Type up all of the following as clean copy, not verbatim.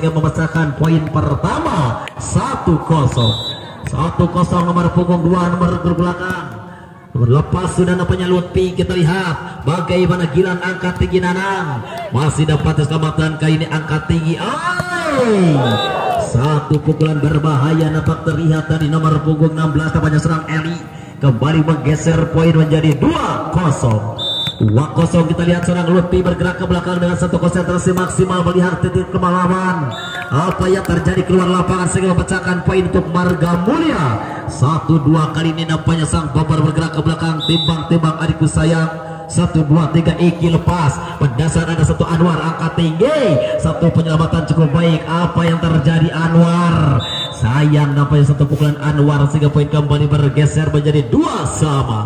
sehingga memecahkan poin pertama 1-0. 1-0 nomor punggung 2 nomor belakang. Lepas sudah nampaknya Lutfi, kita lihat bagaimana Gilang angkat tinggi Nanang, masih dapat diselamatkan kali ini angkat tinggi. Satu pukulan berbahaya nampak terlihat dari nomor punggung 16 tampaknya serang Eli kembali menggeser poin menjadi 2-0. 2-0 kita lihat seorang Lutfi bergerak ke belakang dengan satu konsentrasi maksimal melihat titik kemalaman. Apa yang terjadi keluar lapangan sehingga memecahkan poin untuk Marga Mulia. 1-2 kali ini nampaknya sang bomber bergerak ke belakang, timbang-timbang adikku sayang. 1, 2, 3 Iki lepas mendasar, ada satu Anwar angkat tinggi, satu penyelamatan cukup baik. Apa yang terjadi Anwar? Sayang nampaknya satu pukulan Anwar sehingga poin kembali bergeser menjadi 2-2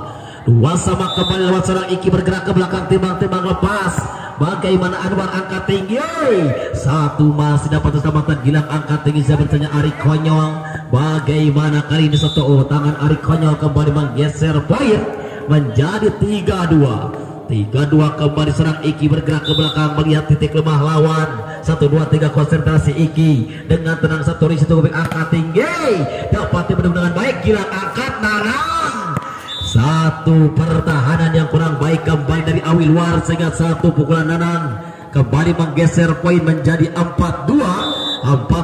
kembali lewat seorang Iki bergerak ke belakang, timbang-timbang lepas. Bagaimana Anwar angkat tinggi, satu masih dapat diselamatkan. Gilang angkat tinggi, saya bertanya Ari Konyol bagaimana kali ini. Satu tangan Ari Konyol kembali menggeser poin menjadi 3-2 kembali serang Iki bergerak ke belakang melihat titik lemah lawan. 1, 2, 3 konsentrasi Iki dengan tenang, satu risi tunggu angkat tinggi dapat dibendung dengan baik. Gilang angkat, Narang, satu pertahanan yang kurang baik kembali dari Awilwar sehingga satu pukulan Nanang kembali menggeser poin menjadi 4-2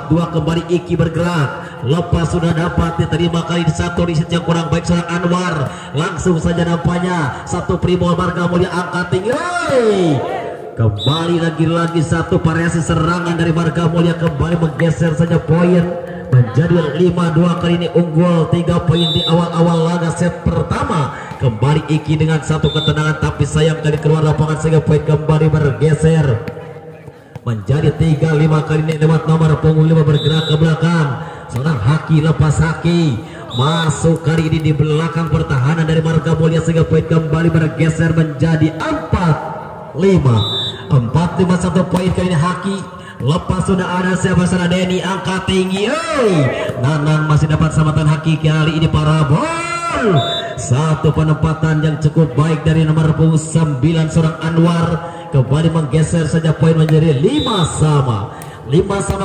kembali. Iki bergerak lepas sudah dapat diterima kali di satu riset yang kurang baik seorang Anwar, langsung saja nampaknya satu Primol Marga Mulia angkat tinggi. Kembali lagi-lagi satu variasi serangan dari Marga Mulia kembali menggeser saja poin menjadi 5-2 kali ini unggul 3 poin di awal-awal laga set pertama. Kembali Iki dengan satu ketenangan tapi sayang dari keluar lapangan sehingga poin kembali bergeser menjadi 3-5 kali ini lewat nomor punggung 5 bergerak ke belakang. Seorang Haki lepas Haki masuk kali ini di belakang pertahanan dari Marga Mulia sehingga poin kembali bergeser menjadi 4-5 satu poin kali ini Haki. Lepas sudah ada siapa sana Denny angkat tinggi. Nanang masih dapat selamatkan Haki kali ini parabol. Satu penempatan yang cukup baik dari nomor punggung 9 seorang Anwar kembali menggeser saja poin menjadi 5-5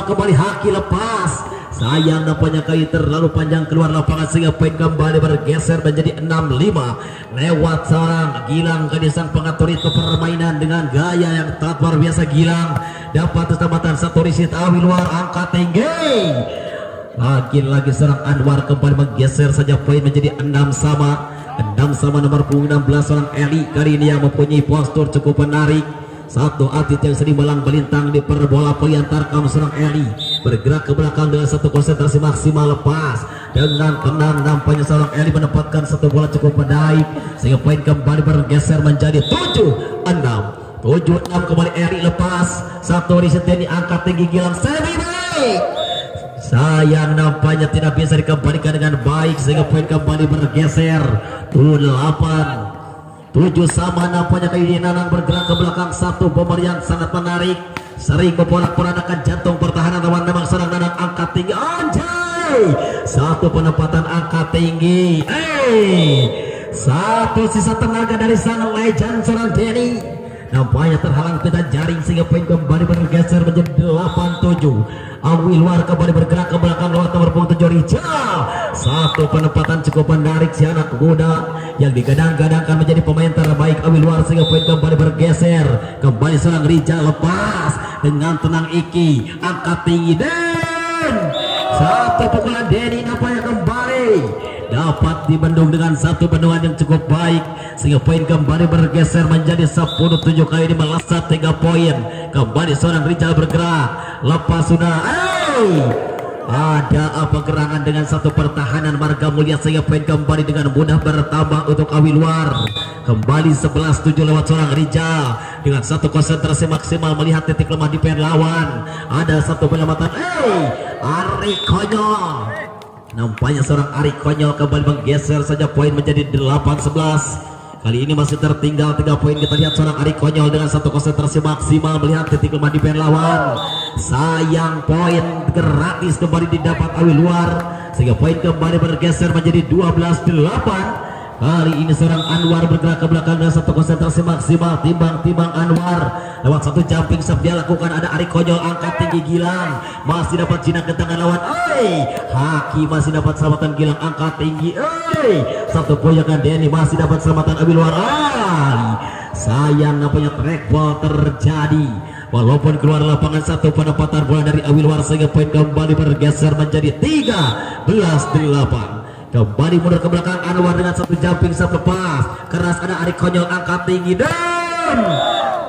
kembali. Haki lepas, sayang nampaknya kali terlalu panjang keluar lapangan sehingga poin kembali bergeser menjadi 6-5 lewat seorang Gilang kali sang pengatur itu permainan dengan gaya yang sangat luar biasa. Gilang dapat kesempatan satu riset Awilwar angkat tinggi. Lagi-lagi serang Anwar kembali menggeser saja poin menjadi 6-6 nomor punggung 16 seorang Eli kali ini yang mempunyai postur cukup menarik. Satu atlet yang sering melang melintang di perbola peliantar kaum serang Eli bergerak ke belakang dengan satu konsentrasi maksimal. Lepas dengan tenang nampaknya seorang Eli menempatkan satu bola cukup menaik sehingga poin kembali bergeser menjadi 7-6 kembali. Eli lepas, satu riset Denny angkat tinggi. Gilang semi baik, sayang nampaknya tidak bisa dikembalikan dengan baik sehingga poin kembali bergeser 8-7 nampaknya kali ini. Nanang bergerak ke belakang, satu bomber yang sangat menarik sering memporak-porandakan jantung pertahanan lawan. Memang serang Nanang angkat tinggi, anjay, satu penempatan angkat tinggi. Satu sisa tenaga dari sang legend seorang Denny nampaknya terhalang pita jaring sehingga poin kembali bergeser menjadi 8-7. Awilwar kembali bergerak ke belakang lewat nomor punggung 7 Rijal. Satu penempatan cukup menarik si anak muda yang digadang-gadangkan menjadi pemain terbaik Awilwar sehingga poin kembali bergeser. Kembali seorang Rijal lepas dengan tenang Iki angkat tinggi dan satu pukulan Denny nampaknya kembali dapat dibendung dengan satu bendungan yang cukup baik sehingga poin kembali bergeser menjadi 10-7 kali ini melesat 3 poin. Kembali seorang Rijal bergerak lepas sudah ada apa gerangan dengan satu pertahanan Marga Mulia sehingga poin kembali dengan mudah bertambah untuk Awilwar. Kembali 11-7 lewat seorang Rijal dengan satu konsentrasi maksimal melihat titik lemah di pen lawan. Ada satu penyelamatan Ari Konyol. Nampaknya seorang Ari Konyol kembali menggeser saja poin menjadi 8-11. Kali ini masih tertinggal 3 poin. Kita lihat seorang Ari Konyol dengan satu konsentrasi maksimal melihat titik lemah di pen lawan. Sayang poin gratis kembali didapat Awilwar sehingga poin kembali bergeser menjadi 12-8 Kali ini seorang Anwar bergerak ke belakang dengan satu konsentrasi maksimal. Timbang Anwar lewat satu jumping shot dia lakukan. Ada Ari Konyol angkat tinggi Gilang masih dapat jinak ke tangan lawan. Haki masih dapat selamatan Gilang angkat tinggi. Satu poin kan Denny masih dapat selamatan Abilwar. Sayang nampaknya track ball terjadi. Walaupun keluar lapangan satu penempatan bola dari Abilwar sehingga poin kembali bergeser menjadi 13-8. Kembali mundur ke belakang Anwar dengan satu jumping shot lepas keras. Ada Ari Konyol angkat tinggi dan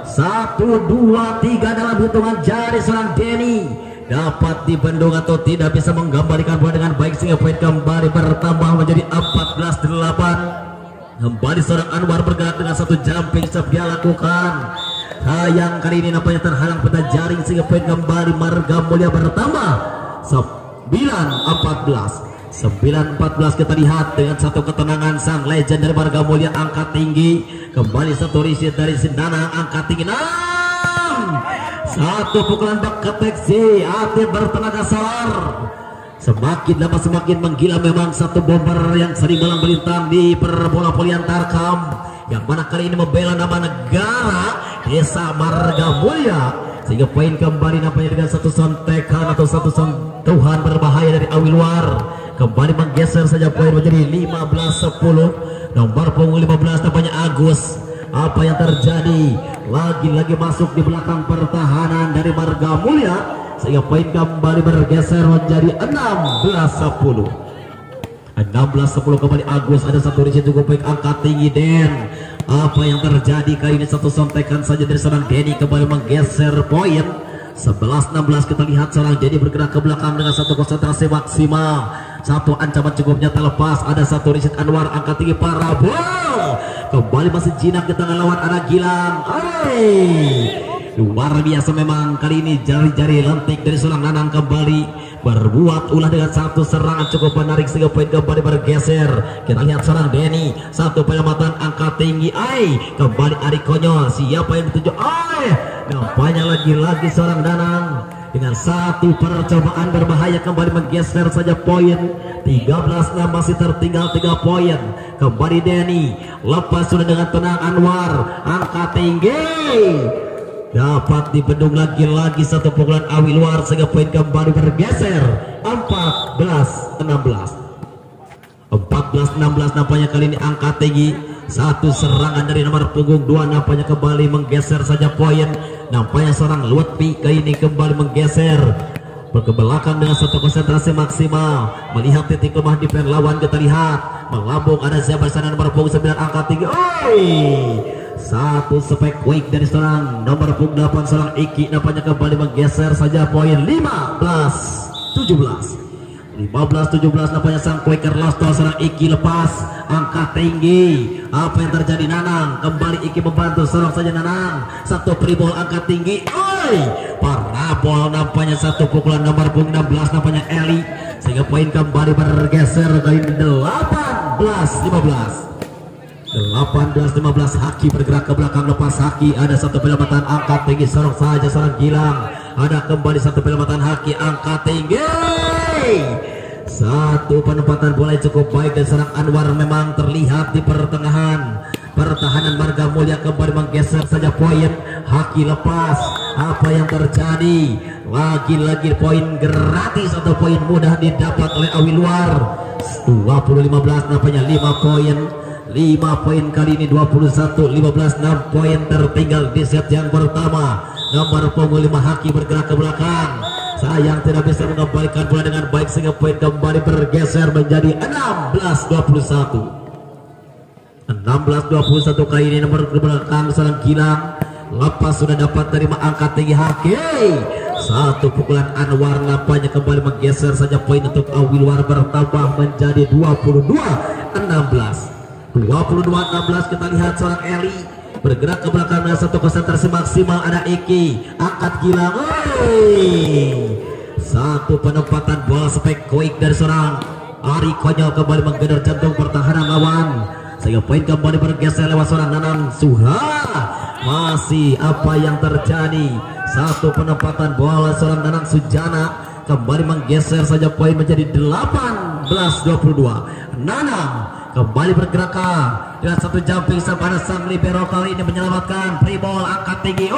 1, 2, 3 dalam hitungan jari seorang Denny dapat dibendung atau tidak bisa menggambarikan bola dengan baik sehingga poin kembali bertambah menjadi 14-8. Kembali seorang Anwar bergerak dengan satu jumping shot dia lakukan. Sayang kali ini nampaknya terhalang peta jaring sehingga poin kembali Marga Mulia bertambah 9-14. 9-14 kita lihat dengan satu ketenangan sang legend dari Marga Mulia angkat tinggi. Kembali satu riset dari Sindanang angkat tinggi. Satu pukulan bak keteksi Atif bertenaga salar. Semakin lama semakin menggila memang satu bomber yang sering malang melintang di perbola polian Tarkam, yang mana kali ini membela nama negara Desa Marga Mulia sehingga poin kembali nampaknya dengan satu sontekan atau satu sentuhan berbahaya dari Awilwar. Kembali menggeser saja poin menjadi 15-10. Nomor punggung 15 tampaknya Agus. Apa yang terjadi? Lagi-lagi masuk di belakang pertahanan dari Marga Mulia sehingga poin kembali bergeser menjadi 16-10. 16-10 kembali Agus. Ada satu riset cukup baik angkat tinggi Den. Apa yang terjadi kali ini? Satu sontekan saja dari seorang Denny kembali menggeser poin 11-16. Kita lihat seorang Denny bergerak ke belakang dengan satu konsentrasi maksimal. Satu ancaman cukup nyata lepas. Ada satu riset Anwar angkat tinggi parabol. Kembali masih jinak di tangan lawan anak Gilang. Luar biasa memang kali ini jari-jari lentik dari seorang Nanang kembali berbuat ulah dengan satu serangan cukup menarik sehingga poin kembali bergeser. Kita lihat seorang Denny, satu penyelamatan angkat tinggi. Kembali Ari Konyol. Siapa yang dituju? Nampaknya lagi-lagi seorang Nanang dengan satu percobaan berbahaya kembali menggeser saja poin 13-6. Masih tertinggal 3 poin. Kembali Denny lepas sudah dengan tenang. Anwar angkat tinggi dapat dibendung lagi-lagi satu pukulan Awilwar sehingga poin kembali bergeser 14-16. Nampaknya kali ini angkat tinggi. Satu serangan dari nomor punggung 2 nampaknya kembali menggeser saja poin. Nampaknya seorang Lutfi kali ini kembali menggeser ke belakang dengan satu konsentrasi maksimal melihat titik lemah defense lawan. Kita lihat melambung ada siapa sana nomor punggung 9 angkat tinggi. Satu spek quick dari seorang nomor punggung 8 seorang Iki nampaknya kembali menggeser saja poin 15-17. Nampaknya sang quaker last seorang Iki lepas angkat tinggi. Apa yang terjadi? Nanang kembali Iki membantu serang saja Nanang. Satu pribol angkat tinggi. Parabol nampaknya satu pukulan nomor punggung 16 nampaknya Eli sehingga poin kembali bergeser ke 18-15. 18-15. Haki bergerak ke belakang lepas Haki. Ada satu penyelamatan angkat tinggi sorong saja seorang Gilang. Ada kembali satu penyelamatan Haki angkat tinggi. Satu penempatan bola yang cukup baik dan seorang Anwar memang terlihat di pertengahan pertahanan Marga Mulia kembali menggeser saja poin. Haki lepas. Apa yang terjadi? Lagi-lagi poin gratis atau poin mudah didapat oleh Awilwar. 20-15 nampaknya 5 poin. 5 poin kali ini 21-15. 6 poin tertinggal di set yang pertama. Nomor punggung 5 Haki bergerak ke belakang. Sayang tidak bisa mengembalikan bola dengan baik sehingga poin kembali bergeser menjadi 16-21. 16-21 kali ini nomor ke belakang seorang Gilang lepas sudah dapat terima angkat tinggi Haki. Satu pukulan Anwar nampaknya kembali menggeser saja poin untuk Awilwar bertambah menjadi 22-16. 22-16. Kita lihat seorang Eli bergerak ke belakang dengan satu konsentrasi maksimal. Ada Iki angkat Gilang. Satu penempatan bola spek quick dari seorang Ari Konyol kembali menggedor jantung pertahanan lawan sehingga poin kembali bergeser lewat seorang Nanang Suha. Masih apa yang terjadi? Satu penempatan bola seorang Nanang Sujana kembali menggeser saja poin menjadi 18-22. Nanang kembali bergerak dengan satu jumping pada sang libero, kali ini menyelamatkan free ball angkat tinggi.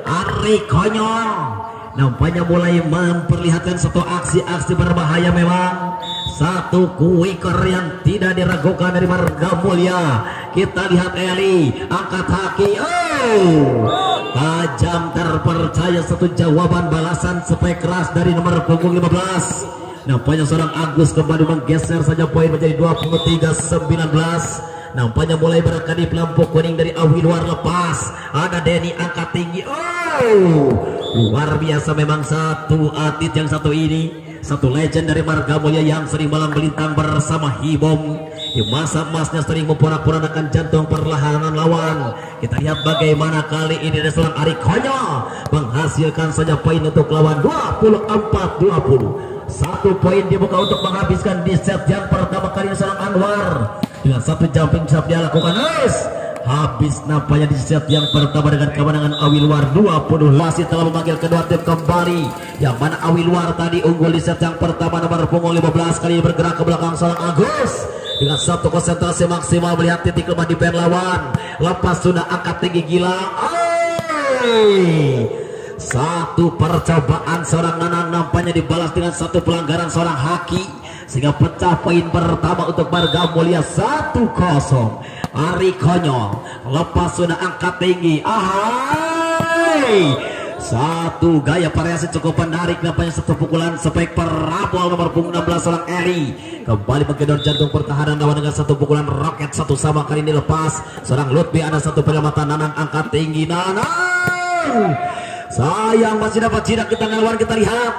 Ari konyol nampaknya mulai memperlihatkan satu aksi-aksi berbahaya. Memang satu quicker yang tidak diragukan dari Marga Mulia. Kita lihat Eli angkat kaki, tajam terpercaya, satu jawaban balasan supaya keras dari nomor punggung 15. Nampaknya seorang Agus kembali menggeser saja poin menjadi 23-19. Nampaknya mulai berangkat di pelampung kuning dari Awi luar lepas. Ada Denny angkat tinggi. Luar biasa memang satu atlet yang satu ini, satu legend dari Marga Mulia yang sering malam melintang bersama Hibom. Di masa emasnya sering memporak-porandakan jantung perlahanan lawan. Kita lihat bagaimana kali ini ada seorang Ari Konyo menghasilkan saja poin untuk lawan 24-20. Satu poin dibuka untuk menghabiskan di set yang pertama kali seorang Anwar dengan satu jumping bisa dia lakukan. Habis nampaknya di set yang pertama dengan kemenangan Awi Luar 20. Masih telah memanggil kedua tim kembali, yang mana Awi Luar tadi unggul di set yang pertama nomor punggung 15, kali ini bergerak ke belakang seorang Agus dengan satu konsentrasi maksimal melihat titik lemah di pen lawan. Lepas sudah angkat tinggi gila. Satu percobaan seorang Nanang nampaknya dibalas dengan satu pelanggaran seorang Haki, sehingga pecah poin pertama untuk Marga Mulia 1-0. Ari Konyol lepas sudah angkat tinggi. Satu gaya variasi cukup menarik, nampaknya satu pukulan spike parabol nomor punggung 16 seorang Eri kembali menggedor jantung pertahanan lawan dengan satu pukulan roket satu sama, kali ini lepas seorang Lutfi. Ada satu penyelamatan, Nanang angkat tinggi. Nanang sayang masih dapat jinak di tangan lawan. Kita lihat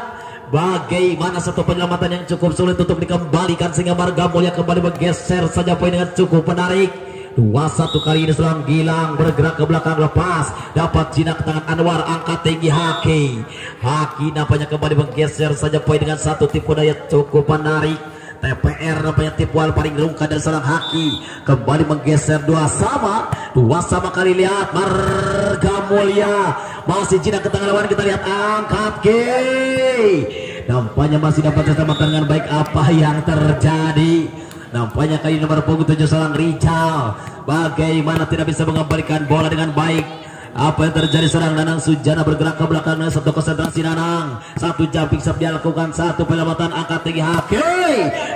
bagaimana satu penyelamatan yang cukup sulit untuk dikembalikan, sehingga Marga Mulia kembali bergeser saja poin dengan cukup menarik. 2-1 kali ini seorang Gilang bergerak ke belakang, lepas dapat jinak ke tangan Anwar, angkat tinggi Haki nampaknya kembali bergeser saja poin dengan satu tipu daya cukup menarik. TPR nampaknya tipuan paling rungkat dari seorang Haki kembali menggeser 2 sama kali. Lihat Marga Mulia masih jinak ke tangan lawan. Kita lihat angkat G, nampaknya masih dapat diselamatkan dengan baik. Apa yang terjadi? Nampaknya kali nomor punggung 7 seorang Rijal bagaimana tidak bisa mengembalikan bola dengan baik. Apa yang terjadi? Seorang Nanang Sujana bergerak ke belakang dengan satu konsentrasi. Nanang satu jumping shot dia lakukan, satu penyelamatan angkat tinggi Haki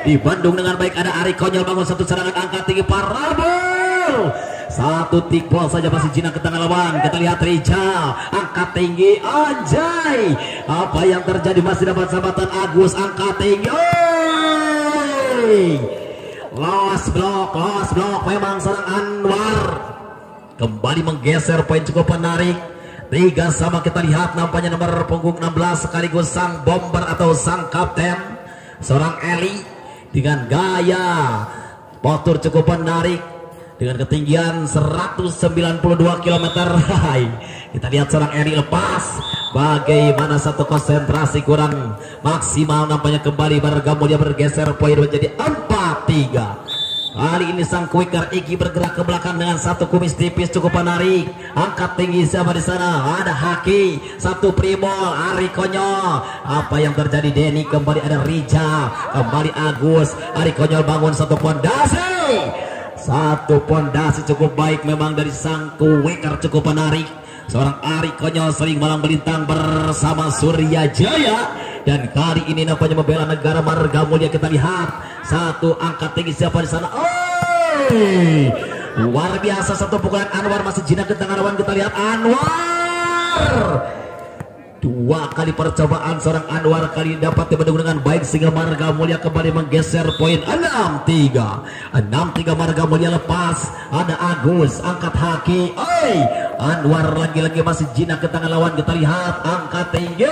di Bandung dengan baik. Ada Ari Konyol bangun satu serangan angkat tinggi parabol, satu tick ball saja masih jinak ke tangan lawan. Kita lihat Rijal angkat tinggi. Anjay, apa yang terjadi? Masih dapat sambatan Agus angkat tinggi. Lost block. Memang seorang Anwar kembali menggeser poin cukup menarik. 3 sama. Kita lihat nampaknya nomor punggung 16 sekaligus sang bomber atau sang kapten seorang Eli dengan gaya motor cukup menarik dengan ketinggian 192 km. Kita lihat seorang Eli lepas bagaimana satu konsentrasi kurang maksimal, nampaknya kembali Marga Mulia bergeser poin menjadi 4-3. Kali ini sang quicker Iki bergerak ke belakang dengan satu kumis tipis cukup menarik. Angkat tinggi siapa di sana? Ada Haki, satu primol Ari Konyol. Apa yang terjadi? Denny kembali, ada Rija, kembali Agus. Ari Konyol bangun satu pondasi. Satu pondasi cukup baik memang dari sang quicker cukup menarik. Seorang Ari Konyol sering malang melintang bersama Surya Jaya, dan kali ini nampaknya membela negara Marga Mulia. Kita lihat satu angkat tinggi siapa di sana? Luar biasa satu pukulan Anwar masih jinak ke tangan lawan. Kita lihat Anwar, 2 kali percobaan seorang Anwar kali ini dapat dibendung dengan baik, sehingga Marga Mulia kembali menggeser poin 6-3. Marga Mulia lepas. Ada Agus angkat Haki. Anwar lagi-lagi masih jinak ke tangan lawan. Kita lihat angkat tinggi.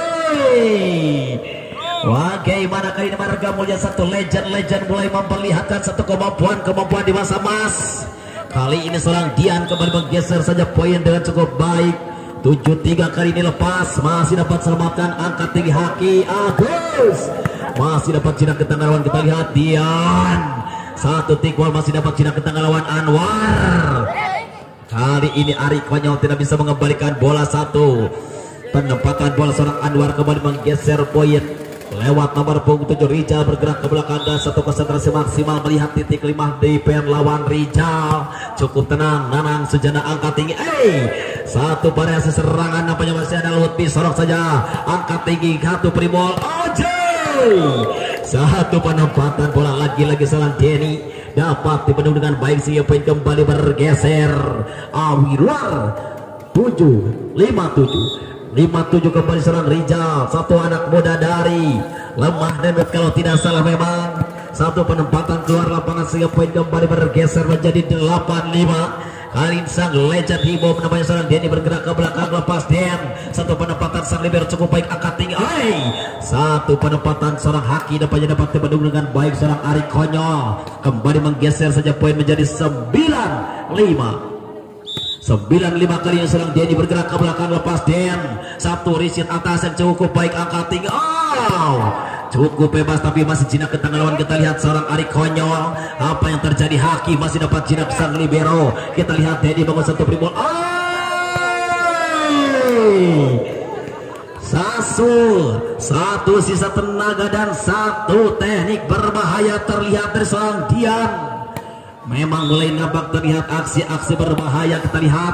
Bagaimana kali ini Marga Mulia satu legend mulai memperlihatkan satu kemampuan di masa emas. Kali ini seorang Dian kembali menggeser saja poin dengan cukup baik. 7-3 kali ini lepas, masih dapat selamatkan angkat tinggi Haki. Agus masih dapat jinak ke tangan lawan. Kita lihat Dian, satu tikwal masih dapat jinak ke tangan lawan Anwar. Kali ini Ari Konyol tidak bisa mengembalikan bola. Satu penempatan bola seorang Anwar kembali menggeser poin lewat nomor punggung 7 Rijal bergerak ke belakang dan satu konsentrasi maksimal melihat titik 5 di pen lawan Rijal. Cukup tenang, Nanang Sujana angkat tinggi. Satu variasi serangan nampaknya masih ada Lutfi, sorok saja angkat tinggi satu Primol. Satu penempatan bola lagi-lagi salah Denny dapat dibendung dengan baik sehingga poin kembali bergeser. Awi luar 57 kembali serang Rijal, satu anak muda dari Lemah Nenut kalau tidak salah memang. Satu penempatan keluar lapangan sehingga poin kembali bergeser menjadi 8-5. Kali ini sang legend Himo namanya serang Denny bergerak ke belakang lepas Den. Satu penempatan sang libero cukup baik angkat tinggi. Satu penempatan seorang Haki depannya dapat dibendung dengan baik seorang Ari Konyol. Kembali menggeser saja poin menjadi 9-5 kali yang serang Denny bergerak ke belakang lepas Den. Satu riset atas yang cukup baik angkat tinggi. Cukup bebas tapi masih jinak ke tangan lawan. Kita lihat seorang Ari Konyol. Apa yang terjadi? Haki masih dapat jinak sang libero. Kita lihat Denny bangun satu Primol. Satu sisa tenaga dan satu teknik berbahaya terlihat dari seorang Dian. Memang mulai nampak terlihat aksi-aksi berbahaya. Kita lihat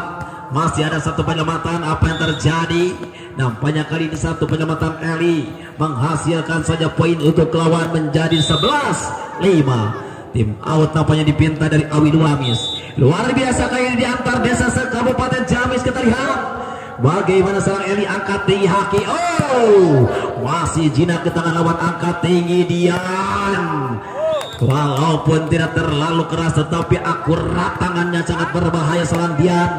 masih ada satu penyelamatan. Apa yang terjadi? Nampaknya kali ini satu penyelamatan Eli menghasilkan saja poin untuk lawan menjadi 11-5. Tim out nampaknya dipinta dari Awi Duamis. Luar biasa kali ini diantar desa se-Kabupaten Ciamis. Kita lihat bagaimana seorang Eli angkat tinggi Haki. Masih jinak ke tangan lawan angkat tinggi Dian. Walaupun tidak terlalu keras tetapi akurat tangannya sangat berbahaya seorang Dian.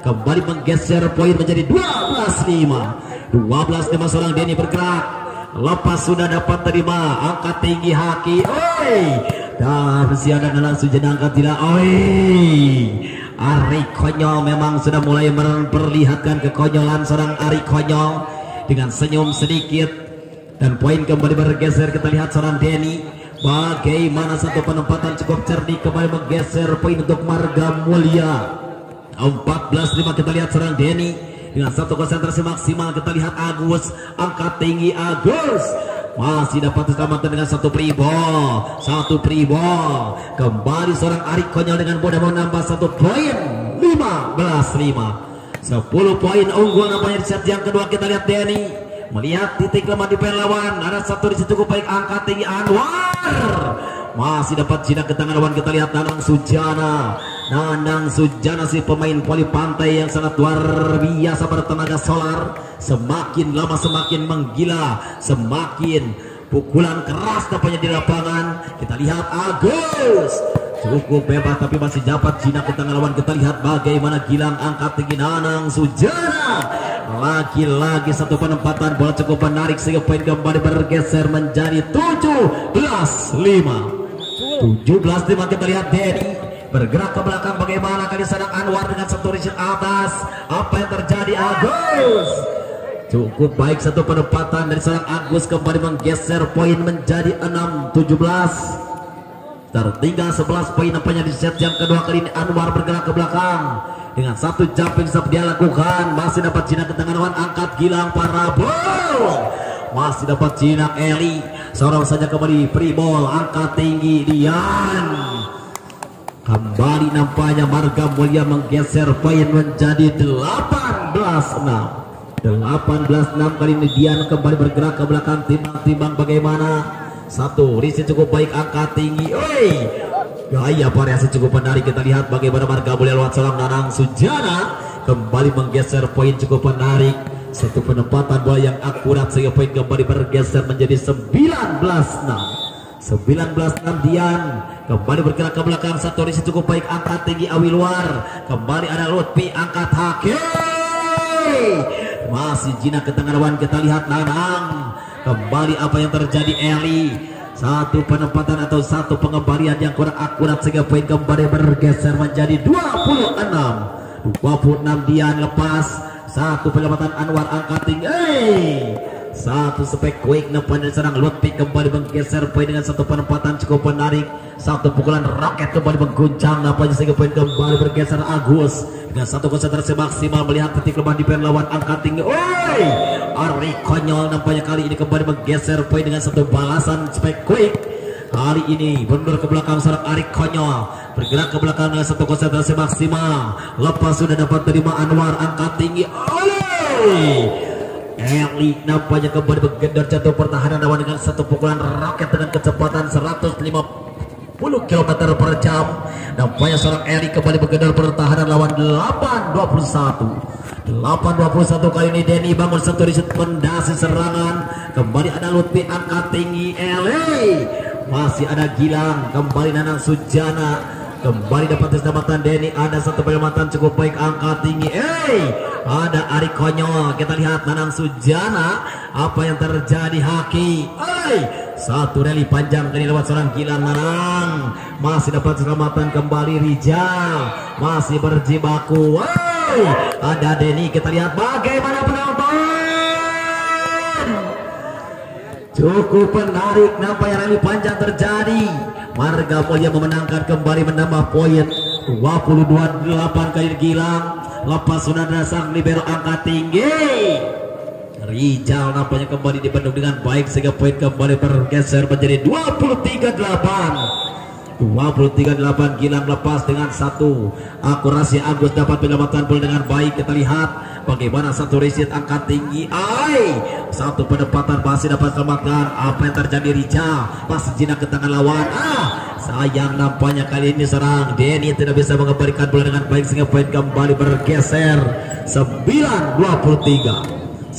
Kembali menggeser poin menjadi 12-5 seorang Denny bergerak. Lepas sudah dapat terima angkat tinggi Haki. Dan masih ada langsung jenangkat tidak. Ari Konyol memang sudah mulai memperlihatkan kekonyolan seorang Ari Konyol dengan senyum sedikit. Dan poin kembali bergeser. Kita lihat seorang Denny. Bagaimana satu penempatan cukup cerdik kembali menggeser poin untuk Marga Mulia. 14-5 kita lihat serang Denny dengan satu konsentrasi maksimal. Kita lihat Agus angkat tinggi. Agus masih dapat diselamatkan dengan satu Pribol. Kembali seorang Ari Konyol dengan mudah menambah satu poin. 15-5 10 poin unggul nampaknya di set yang kedua. Kita lihat Denny melihat titik lemah di pen lawan. Ada satu di situ cukup baik angkat tinggi Anwar. Masih dapat jinak ke tangan lawan. Kita lihat Nanang Sujana si pemain voli pantai yang sangat luar biasa bertenaga solar. Semakin lama semakin menggila, semakin pukulan keras nampaknya di lapangan. Kita lihat Agus cukup bebas tapi masih dapat jinak ke tangan lawan. Kita lihat bagaimana Gilang angkat tinggi Nanang Sujana. Lagi-lagi satu penempatan bola cukup menarik sehingga poin kembali bergeser menjadi 17-5. Kita lihat Denny bergerak ke belakang. Bagaimana kali sedang Anwar dengan satu reset atas. Apa yang terjadi? Agus cukup baik satu penempatan dari seorang Agus kembali menggeser poin menjadi 6-17. Tertinggal 11 poin nampaknya di set yang kedua. Kali ini Anwar bergerak ke belakang dengan satu jumping stop dia lakukan. Masih dapat jinak ke tangan lawan angkat Gilang Parabol. Masih dapat jinak Eli. Seorang saja kembali Pribol angkat tinggi Dian. Kembali nampaknya Marga Mulia menggeser poin menjadi 18-6 kali ini Dian kembali bergerak ke belakang. Timbang bagaimana satu risi cukup baik angkat tinggi. Gaya variasi cukup menarik. Kita lihat bagaimana Marga Mulia lewat seorang Nanang Sujana kembali menggeser poin cukup menarik. Satu penempatan bola yang akurat sehingga poin kembali bergeser menjadi 19-6 Dian kembali bergerak ke belakang. Satu risi cukup baik angkat tinggi Awi luar. Kembali ada Lutfi angkat Haki. Masih jinak ke tangan lawan. Kita lihat Nanang kembali. Apa yang terjadi Eli? Satu penempatan atau satu pengembalian yang kurang akurat sehingga poin kembali bergeser menjadi 26 Dian lepas. Satu penyelamatan Anwar angkat tinggi. Satu spek quick nampaknya dari serang Lutfi kembali menggeser poin dengan satu penempatan cukup menarik. Satu pukulan roket kembali mengguncang nampaknya sehingga poin kembali bergeser. Agus dengan satu konsentrasi maksimal melihat titik lemah di pen lawan angkat tinggi. Ari Konyol nampaknya kali ini kembali menggeser poin dengan satu balasan spek quick. Kali ini mundur ke belakang seorang Ari Konyol, bergerak ke belakang dengan satu konsentrasi maksimal. Lepas sudah dapat terima Anwar, angkat tinggi. Eli nampaknya kembali menggedor jatuh pertahanan lawan dengan satu pukulan roket dengan kecepatan 150 km per jam. Nampaknya seorang Eli kembali menggedor pertahanan lawan 8-21 kali ini. Denny bangun satu riset mendasi serangan. Kembali ada Lutfi, angkat tinggi. Eli masih ada Gilang, kembali Nanang Sujana, kembali dapat keselamatan Denny. Ada satu penyelamatan cukup baik, angkat tinggi. Ada Ari Konyol. Kita lihat Nanang Sujana, apa yang terjadi Haki. Satu rally panjang kali lewat seorang Gilang. Nanang masih dapat keselamatan, kembali Rijal masih berjibaku. Ada Denny. Kita lihat bagaimana penonton. Cukup menarik, nampaknya rally panjang terjadi. Marga Mulia memenangkan, kembali menambah poin 22-8 kali Gilang. Lepas sudah ada sang libero, angkat tinggi. Rijal nampaknya kembali dibendung dengan baik sehingga poin kembali bergeser menjadi 23-8. Gilang lepas dengan satu akurasi. Agus dapat penyelamatan bola dengan baik. Kita lihat bagaimana satu riset, angkat tinggi. Satu penempatan masih dapat selamatkan. Apa yang terjadi? Rijal masih jinak ke tangan lawan. Sayang nampaknya kali ini serang Denny tidak bisa mengembalikan bola dengan baik sehingga poin kembali bergeser 9-23.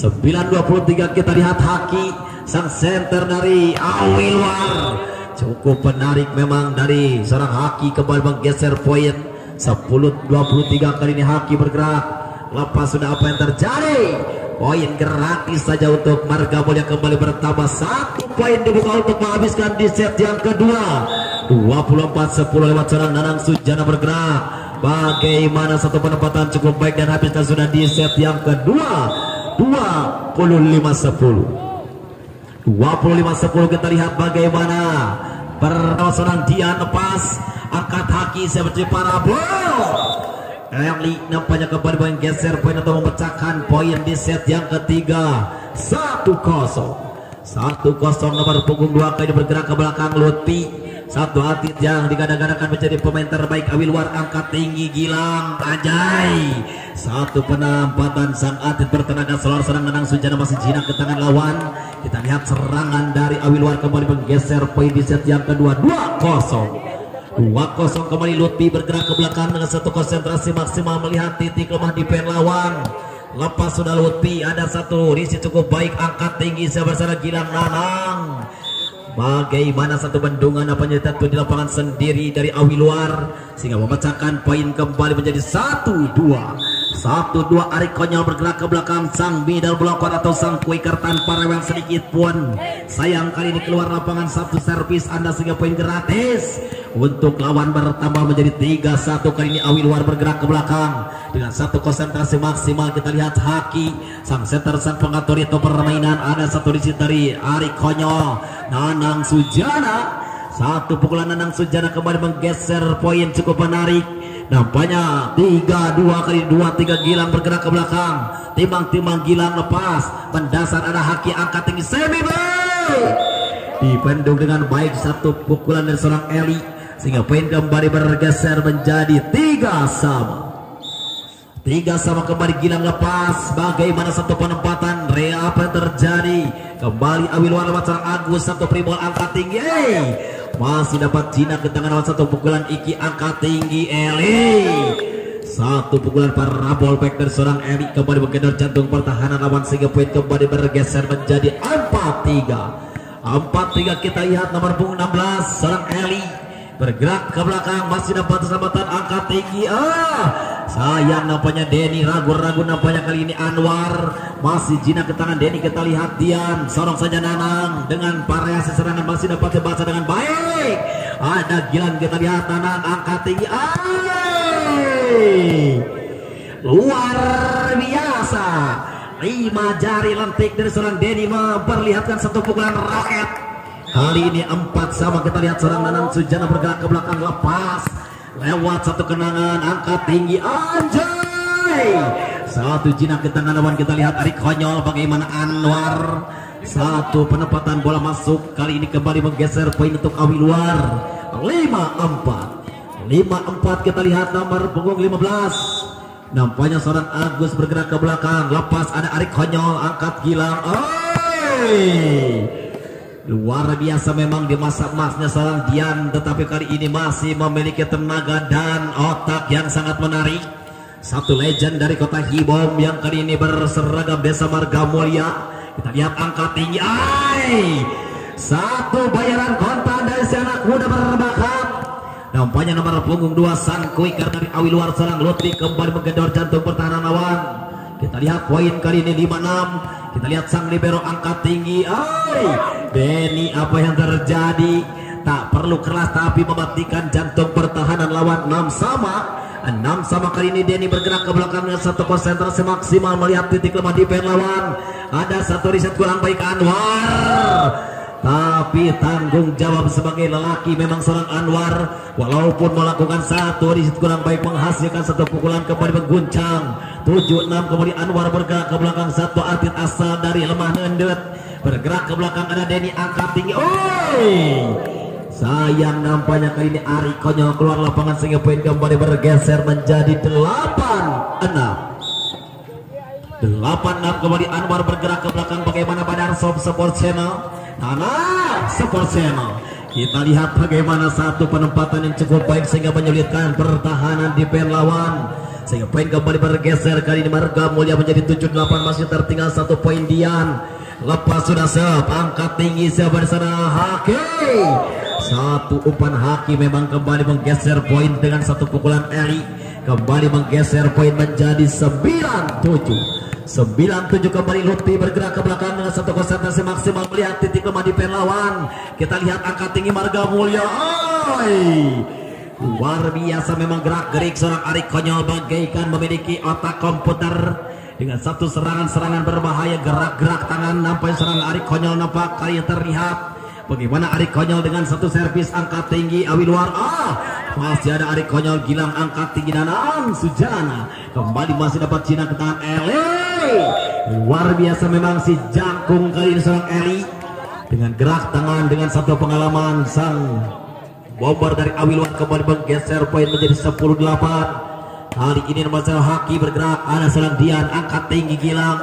Kita lihat Haki, sang center dari Awilwar. Cukup menarik memang dari seorang Haki, kembali menggeser poin 10-23 kali ini. Haki bergerak. Lepas sudah apa yang terjadi? Poin gratis saja untuk Marga Mulia, kembali bertambah satu poin dibuka untuk menghabiskan di set yang kedua. 24-10 lewat seorang Nanang Sujana bergerak. Bagaimana satu penempatan cukup baik dan habiskan sudah di set yang kedua. 25-10. Kita lihat bagaimana pertama seorang Dian lepas, angkat Haki seperti parabol. Eli nampaknya kembali menggeser poin atau memecahkan poin di set yang ketiga. 1-0 nomor punggung 2 kali bergerak ke belakang. Lutfi, satu atlet yang digadang-gadangkan menjadi pemain terbaik Awilwar, angkat tinggi. Gilang, Ajay, satu penempatan sang atlet bertenaga. Serang Nanang Sujana masih jinak ke tangan lawan. Kita lihat serangan dari Awilwar kembali menggeser poin di set yang kedua. 2-0 kembali. Lutfi bergerak ke belakang dengan satu konsentrasi maksimal melihat titik lemah di pen lawan. Lepas sudah Lutfi, ada satu risi cukup baik, angkat tinggi bersama Gilang. Nanang, bagaimana satu bendungan apa yang di lapangan sendiri dari Awilwar sehingga memecahkan poin kembali menjadi 1-2. Ari Konyol bergerak ke belakang, sang middle blocker atau sang quicker tanpa rewel sedikit pun. Sayang kali ini keluar lapangan satu servis Anda sehingga poin gratis untuk lawan bertambah menjadi 3-1. Kali ini Awilwar bergerak ke belakang dengan satu konsentrasi maksimal. Kita lihat Haki, sang center, sang pengatur itu permainan. Ada satu disit dari Ari Konyol. Nanang Sujana, satu pukulan Nanang Sujana kembali menggeser poin cukup menarik. Nampaknya 3-2 kali 2-3. Gilang bergerak ke belakang, timbang Gilang lepas mendasar. Ada Haki, angkat tinggi semi dipendung dengan baik satu pukulan dari seorang Eli sehingga poin kembali bergeser menjadi 3-3 kembali. Gilang lepas, bagaimana satu penempatan. Apa yang terjadi? Kembali Awilwar lewat seorang Agus, satu primol, angkat tinggi. Masih dapat jinak ke tangan lawan, satu pukulan Iki, angkat tinggi. Eli, satu pukulan parabol back dari seorang Eli kembali menggedor jantung pertahanan lawan sehingga poin kembali bergeser menjadi 4-3. Kita lihat nomor punggung 16 seorang Eli bergerak ke belakang, masih dapat kesempatan, angkat tinggi. Sayang nampaknya Denny ragu-ragu. Nampaknya kali ini Anwar masih jinak ke tangan Denny. Kita lihat Dian, sorong saja Nanang dengan variasi serangan masih dapat dibaca dengan baik. Ada Gilang, kita lihat Nanang angkat tinggi. Luar biasa, 5 jari lentik dari seorang Denny memperlihatkan satu pukulan roket. Kali ini 4-3. Kita lihat seorang Nanang Sujana bergerak ke belakang, lepas lewat satu kenangan, angkat tinggi. Anjay, Satu jinak di tangan lawan, kita lihat Ari Konyol bagaimana Anwar. Satu penempatan bola masuk, kali ini kembali menggeser poin untuk Awi Luar. 5-4 kita lihat nomor punggung 15. Nampaknya seorang Agus bergerak ke belakang, lepas ada Ari Konyol, angkat Gilang. Luar biasa memang di masa emasnya seorang Dian, tetapi kali ini masih memiliki tenaga dan otak yang sangat menarik. Satu legend dari kota Hibom yang kali ini berseragam Desa Marga Mulia. Kita lihat angka tinggi. Satu bayaran kontan dari si anak muda berbakat. Nampaknya nomor punggung 2 sang quicker dari Awi Luar serang Lutfi kembali menggedor jantung pertahanan lawan. Kita lihat poin kali ini 5-6. Kita lihat sang libero angkat tinggi. Denny, apa yang terjadi? Tak perlu keras tapi mematikan jantung pertahanan lawan. 6-6 kali ini. Denny bergerak ke belakang dengan satu konsentrasi maksimal melihat titik lemah di pen lawan. Ada satu riset kurang baik Anwar, tapi tanggung jawab sebagai lelaki memang seorang Anwar, walaupun melakukan satu riset kurang baik menghasilkan satu pukulan kembali mengguncang. 7-6 kembali Anwar bergerak ke belakang, satu atlet asal dari Lemah Nendet bergerak ke belakang, ada Denny angkat tinggi. Sayang nampaknya kali ini Ari Konyol keluar lapangan sehingga poin kembali bergeser menjadi 8-6 kembali. Anwar bergerak ke belakang, bagaimana Badar Sob Sport Channel, Sport Channel. Kita lihat bagaimana satu penempatan yang cukup baik sehingga menyulitkan pertahanan di pen lawan, sehingga poin kembali bergeser. Kali ini Marga Mulia menjadi 7-8, masih tertinggal satu poin. Dian lepas sudah sep, angkat tinggi siapa di sana? Haki. Satu umpan Haki memang kembali menggeser poin dengan satu pukulan Eri, kembali menggeser poin menjadi 9-7 kembali. Lutfi bergerak ke belakang dengan satu konsentrasi maksimal melihat titik lemah di pen lawan. Kita lihat angkat tinggi Marga Mulia. Luar biasa memang gerak gerik seorang Ari Konyol, bagaikan memiliki otak komputer dengan satu serangan berbahaya, gerak-gerak tangan. Nampaknya seorang Ari Konyol nampak kali terlihat bagaimana Ari Konyol dengan satu servis angkat tinggi. Awi Luar, masih ada Ari Konyol, Gilang angkat tinggi dan Sujana kembali masih dapat Cina ke tangan Eli. Luar biasa memang si jangkung kali ini seorang Eli dengan gerak tangan, dengan satu pengalaman. Sang bomber dari Awi Luar kembali menggeser poin menjadi 10-8. Kali ini nomor Haki bergerak, ada seorang Dian angkat tinggi Gilang.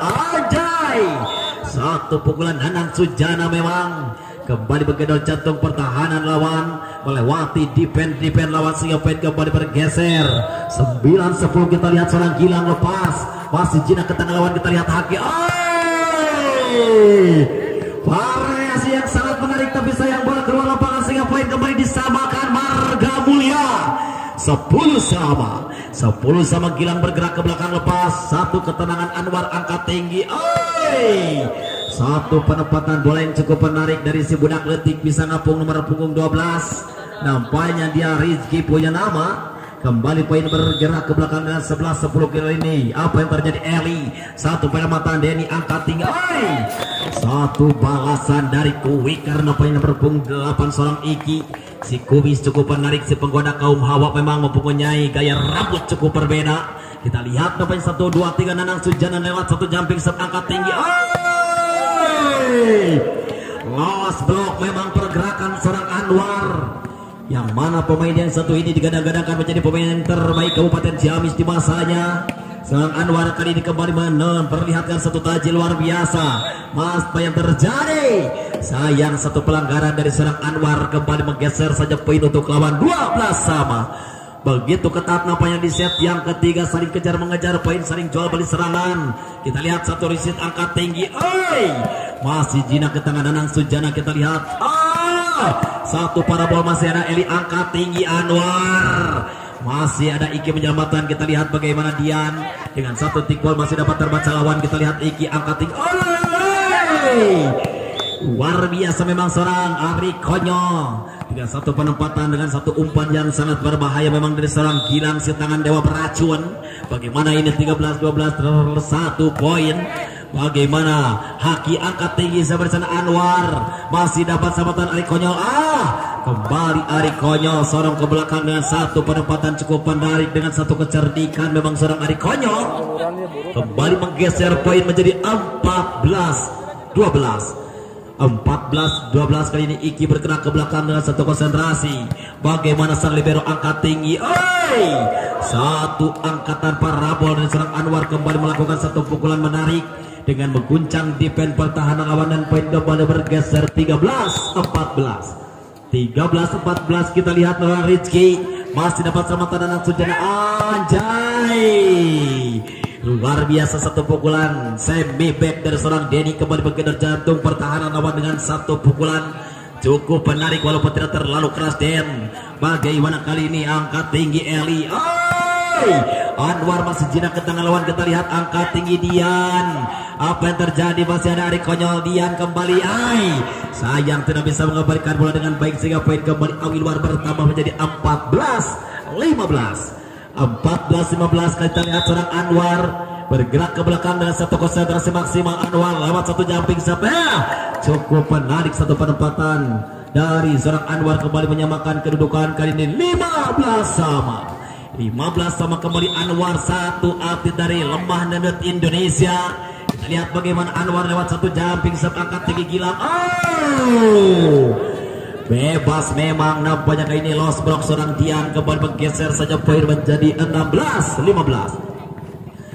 Satu pukulan Nanang Sujana memang kembali menggedor jantung pertahanan lawan, melewati defense lawan sehingga poin kembali bergeser 9-10. Kita lihat seorang Gilang lepas, masih jinak ke tangan lawan. Kita lihat Haki. Variasi yang sangat menarik, tapi sayang bola keluar lapangan sehingga poin kembali disamakan Marga Mulia. 10-10 Gilang bergerak ke belakang lepas, satu ketenangan Anwar angkat tinggi. Satu penempatan bola yang cukup menarik dari si budak letik bisa ngapung nomor punggung 12. Nampaknya dia Rizky punya nama. Kembali poin bergerak ke belakang dengan 11-10 kilo ini. Apa yang terjadi? Eli, satu penempatan Denny angkat tinggi. Satu balasan dari Kuwi karena poin nomor punggung 8 seorang Iki. Si Kubis cukup menarik, si penggoda kaum Hawa memang mempunyai gaya rambut cukup berbeda. Kita lihat nampaknya 1, 2, 3 Nanang Sujana lewat satu jumping set angkat tinggi. Lost block memang pergerakan seorang Anwar, yang mana pemain yang satu ini digadang-gadangkan menjadi pemain yang terbaik Kabupaten Ciamis di masanya. Seorang Anwar kali ini kembali memperlihatkan satu taji luar biasa. Mas, apa yang terjadi? Sayang satu pelanggaran dari seorang Anwar, kembali menggeser saja poin untuk lawan 12-sama. Begitu ketat nampaknya di set yang ketiga, saling kejar mengejar poin, saling jual beli serangan. Kita lihat satu riset angkat tinggi. Masih jinak ke tangan Nanang Sujana. Kita lihat satu parabol, masih ada Eli angkat tinggi Anwar. Masih ada Iki menyelamatkan. Kita lihat bagaimana Dian dengan satu tikbol masih dapat terbaca lawan. Kita lihat Iki angkat tinggi. Luar biasa memang seorang Ari Konyol dengan satu penempatan, dengan satu umpan yang sangat berbahaya memang dari seorang Gilang si tangan dewa beracun. Bagaimana ini 13-12 1 poin. Bagaimana Haki angkat tinggi sebelah sana Anwar masih dapat sambatan Ari Konyol. Kembali Ari Konyol sorong ke belakang dengan satu penempatan cukup menarik dengan satu kecerdikan memang seorang Ari Konyol. Kembali menggeser poin menjadi 14-12. 14-12 kali ini Iki bergerak ke belakang dengan satu konsentrasi. Bagaimana sang libero angkat tinggi. Satu angkatan parabol dari seorang Anwar kembali melakukan satu pukulan menarik dengan mengguncang defense pertahanan lawan dan poin kembali bergeser 13-14. 13-14 kita lihat Nolan Rizky masih dapat selamatan dan Sujana. Anjay, luar biasa satu pukulan semi back dari seorang Denny kembali menggedor jantung pertahanan lawan dengan satu pukulan cukup menarik walaupun tidak terlalu keras. Den bagaimana kali ini angkat tinggi Eli. Anwar masih jinak ke tangan lawan. Kita lihat angkat tinggi Dian. Apa yang terjadi? Masih ada Ari Konyol. Dian kembali. Sayang tidak bisa mengembalikan bola dengan baik sehingga poin kembali Awilwar bertambah menjadi 14-15. 14-15. Kita lihat seorang Anwar bergerak ke belakang dengan satu konsentrasi maksimal. Anwar lewat satu jumping sampai cukup menarik satu penempatan dari seorang Anwar kembali menyamakan kedudukan kali ini 15-15 kembali Anwar. Satu atlet dari Lembah Nenut Indonesia. Kita lihat bagaimana Anwar lewat satu jumping set angkat tinggi Gilang. Bebas memang nampaknya kali ini lost block seorang Dian kembali menggeser saja poin menjadi 16-15.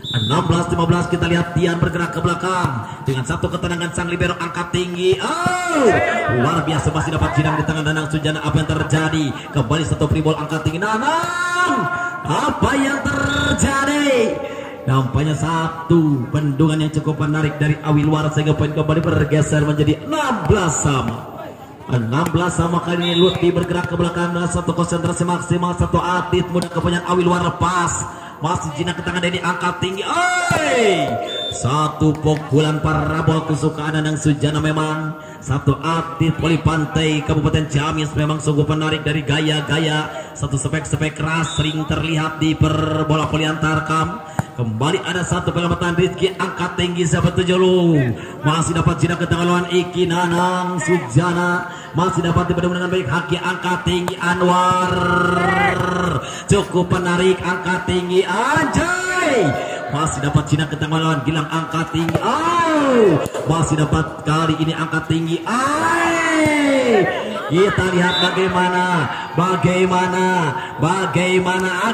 16-15 kita lihat Dian bergerak ke belakang dengan satu ketenangan sang libero angkat tinggi. Luar biasa masih dapat sidang di tangan Nanang Sujana. Apa yang terjadi? Kembali satu free ball angkat tinggi Nanang. Apa yang terjadi? Nampaknya satu bendungan yang cukup menarik dari Awilwar sehingga poin kembali bergeser menjadi 16-16 kali ini. Lutfi bergerak ke belakang dengan satu konsentrasi maksimal. Satu atlet muda kepunyaan Awilwar lepas. Masih jinak ke tangan Denny angkat tinggi. Satu pukulan parabol kesukaan Nanang Sujana memang. Satu atlet voli pantai Kabupaten Ciamis memang sungguh menarik dari gaya-gaya. Satu spek-spek keras sering terlihat di perbola voli antar kam. Kembali ada satu penyelamatan Rizky angkat tinggi sahabat Tujulu. Masih dapat jinak ke tangan lawan Iki Nanang Sujana. Masih dapat dibendung dengan baik. Haki angkat tinggi Anwar. Cukup menarik angkat tinggi. Anjay. Masih dapat jinak ke tangan lawan Gilang angkat tinggi. Masih dapat kali ini angkat tinggi. Kita lihat bagaimana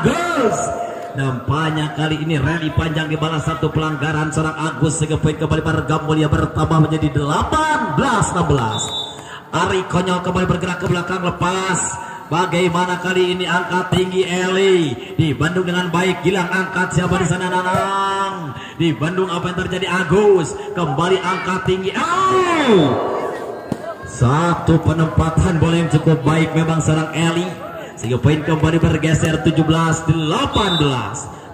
Agus. Nampaknya kali ini rally panjang dibalas satu pelanggaran seorang Agus sehingga poin kembali Marga Mulia bertambah menjadi 18-16. Ari Konyol kembali bergerak ke belakang lepas. Bagaimana kali ini angkat tinggi Eli di Bandung dengan baik. Gilang angkat siapa di sana Nanang. Di Bandung apa yang terjadi? Agus kembali angkat tinggi. Satu penempatan bola yang cukup baik memang seorang Eli sehingga poin kembali bergeser 17-18.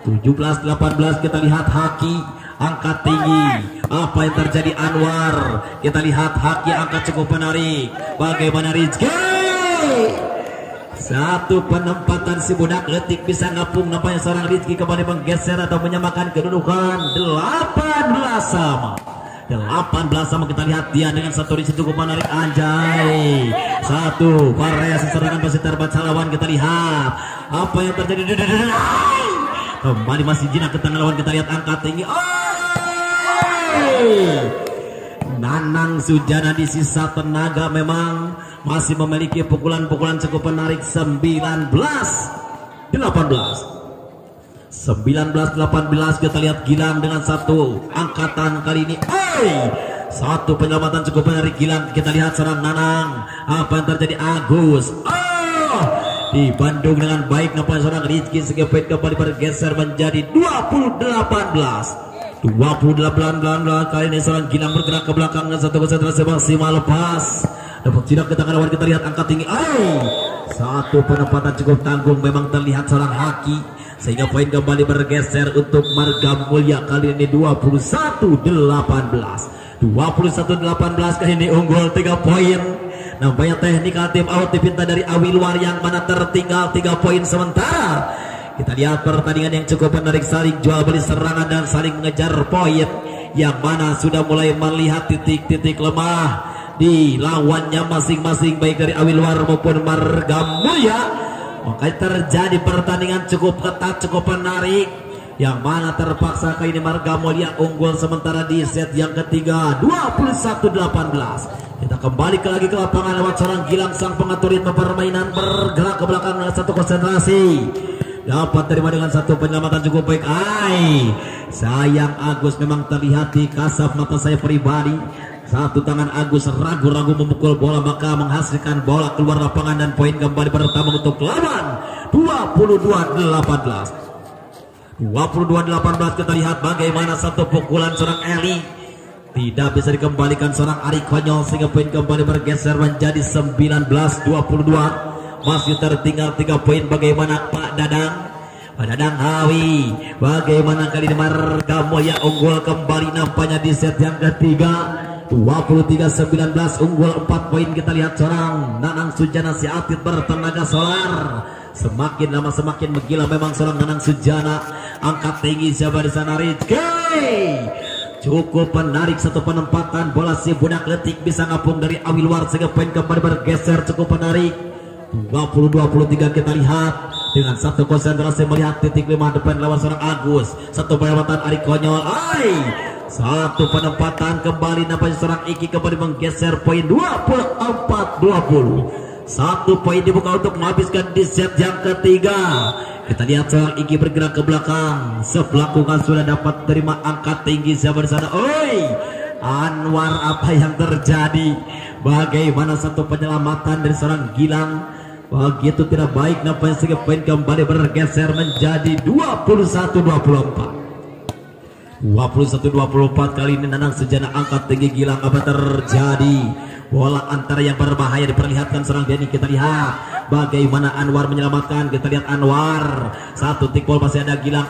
17-18 kita lihat Haki angkat tinggi. Apa yang terjadi Anwar? Kita lihat Haki angkat cukup menarik. Bagaimana Rizky? Satu penempatan si budak letik bisa ngapung. Nampaknya seorang Rizky kembali menggeser atau menyamakan kedudukan 18-18 kita lihat dia dengan satu di situ cukup menarik. Anjay, satu variasi serangan masih terbaca lawan. Kita lihat apa yang terjadi. Kembali masih jinak ke tangan lawan. Kita lihat angkat tinggi. Nanang Sujana di sisa tenaga memang masih memiliki pukulan-pukulan cukup menarik. 19-18 kita lihat Gilang dengan satu angkatan kali ini. Satu penyelamatan cukup menarik Gilang. Kita lihat serang Nanang. Apa yang terjadi? Agus di Bandung dengan baik. Nampaknya seorang Rizky Segepet kembali bergeser menjadi 28-18 kali ini seorang Gilang bergerak ke belakang dengan satu konsentrasi maksimal lepas. Dapat tidak ke tangan lawan. Kita lihat angkat tinggi. Satu penempatan cukup tanggung memang terlihat seorang Haki sehingga poin kembali bergeser untuk Marga Mulia kali ini 21-18 kali ini unggul 3 poin. Nampaknya teknikal tim out dipinta dari Awilwar yang mana tertinggal 3 poin sementara. Kita lihat pertandingan yang cukup menarik, saling jual beli serangan dan saling mengejar poin yang mana sudah mulai melihat titik-titik lemah di lawannya masing-masing baik dari Awilwar maupun Margamulya. Makanya terjadi pertandingan cukup ketat, cukup menarik, yang mana terpaksa kali ini Margamulya unggul sementara di set yang ketiga 21-18. Kita kembali lagi ke lapangan lewat seorang Gilang sang pengatur ritme permainan, bergerak ke belakang dengan satu konsentrasi, dapat terima dengan satu penyelamatan cukup baik. Sayang Agus memang terlihat di kasat mata saya pribadi. Satu tangan Agus ragu-ragu memukul bola, maka menghasilkan bola keluar lapangan dan poin kembali pertama untuk lawan 22-18. 22-18 kita lihat bagaimana satu pukulan seorang Eli tidak bisa dikembalikan seorang Ari Konyol sehingga poin kembali bergeser menjadi 19-22. Masih tertinggal 3 poin. Bagaimana Pak Dadang? Pak Dadang Hawi, bagaimana kali ini Margamulya unggul kembali nampaknya di set yang ketiga 23-19, unggul 4 poin. Kita lihat seorang Nanang Sujana si atlet bertenaga solar, semakin lama semakin menggila memang seorang Nanang Sujana. Angkat tinggi siapa di sana, Rizky, cukup menarik satu penempatan bola si budak letik bisa ngapung dari Awilwar sehingga poin kembali bergeser cukup menarik 20-23. Kita lihat dengan satu konsentrasi melihat titik 5 depan lawan seorang Agus, satu penempatan Ari Konyol, satu penempatan kembali nampaknya seorang Iki kembali menggeser poin 24-20. Satu poin dibuka untuk menghabiskan di set yang ketiga. Kita lihat seorang Iki bergerak ke belakang, sebelakungan sudah dapat terima angkat tinggi siapa di sana. Anwar, apa yang terjadi? Bagaimana satu penyelamatan dari seorang Gilang begitu tidak baik nampaknya sehingga poin kembali bergeser menjadi 21-24. 21-24 kali ini Nanang Sujana angkat tinggi Gilang, apa terjadi? Bola antara yang berbahaya diperlihatkan serang Denny. Kita lihat bagaimana Anwar menyelamatkan. Kita lihat Anwar, satu tikpol masih ada Gilang.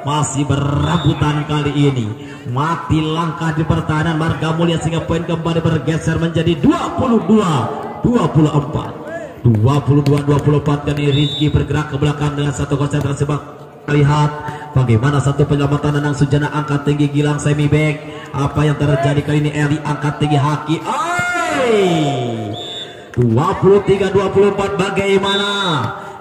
Masih berebutan kali ini, mati langkah di pertahanan Margamulya sehingga poin kembali bergeser menjadi 22-24. 22-24 kali Rizky bergerak ke belakang dengan satu konsentrasi. Lihat bagaimana satu penyelamatan Nanang Sujana angkat tinggi Gilang semi back. Apa yang terjadi kali ini? Eli angkat tinggi Haki. 23-24. Bagaimana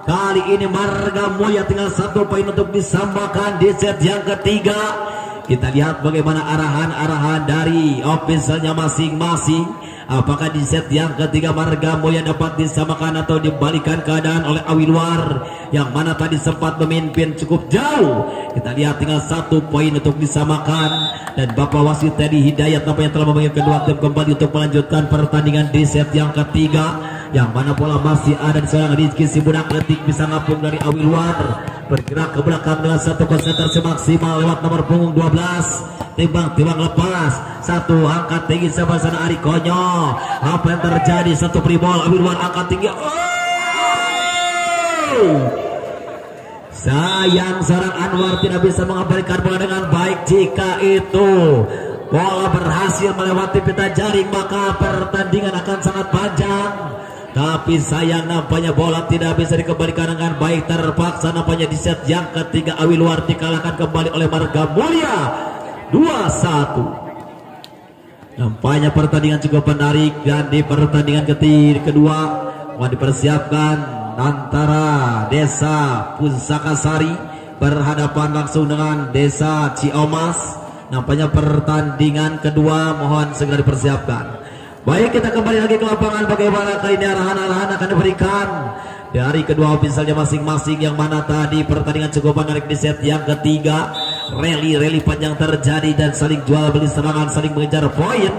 kali ini Margamulya tinggal satu poin untuk disamakan di set yang ketiga. Kita lihat bagaimana arahan-arahan dari officialnya masing-masing. Apakah di set yang ketiga Margamulya dapat disamakan atau dibalikan keadaan oleh Awilwar yang mana tadi sempat memimpin cukup jauh. Kita lihat tinggal satu poin untuk disamakan, dan Bapak wasit Teddy Hidayat nampaknya telah memanggil kedua tim kembali untuk melanjutkan pertandingan di set yang ketiga, yang mana bola masih ada di seorang Rizky si budak letik bisa ngapung dari Awilwar, bergerak ke belakang dengan satu konsentrasi maksimal lewat nomor punggung 12. Timbang lepas, satu angkat tinggi sebelah sana Ari Konyo. Apa yang terjadi? Satu pribol Awilwar angkat tinggi. Sayang seorang Anwar tidak bisa mengabaikan bola dengan baik. Jika itu bola berhasil melewati pita jaring, maka pertandingan akan sangat panjang. Tapi sayang nampaknya bola tidak bisa dikembalikan dengan baik. Terpaksa nampaknya di set yang ketiga Awilwar dikalahkan kembali oleh Margamulya 2-1. Nampaknya pertandingan cukup menarik, dan di pertandingan kedua mau dipersiapkan antara Desa Pusakasari berhadapan langsung dengan Desa Ciomas. Nampaknya pertandingan kedua mohon segera dipersiapkan. Baik, kita kembali lagi ke lapangan. Bagaimana kali ini arahan-arahan akan diberikan dari kedua ofisialnya masing-masing, yang mana tadi pertandingan cukup menarik di set yang ketiga. Rally panjang terjadi dan saling jual beli serangan, saling mengejar poin,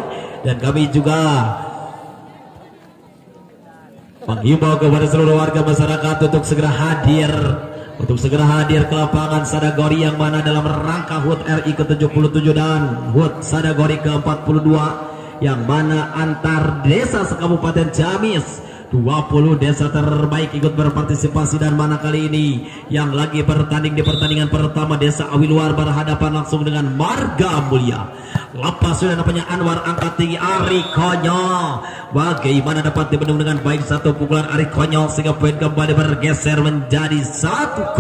dan kami juga menghimbau kepada seluruh warga masyarakat untuk segera hadir ke lapangan Sadagori, yang mana dalam rangka HUT RI ke-77 dan HUT Sadagori ke-42, yang mana antar desa sekabupaten Ciamis 20 desa terbaik ikut berpartisipasi, dan mana kali ini yang lagi bertanding di pertandingan pertama Desa Awilwar berhadapan langsung dengan Margamulya. Lepas sudah nampaknya Anwar angkat tinggi Ari Konyo. Bagaimana dapat dibendung dengan baik satu pukulan Ari Konyo sehingga poin kembali bergeser menjadi 1-0.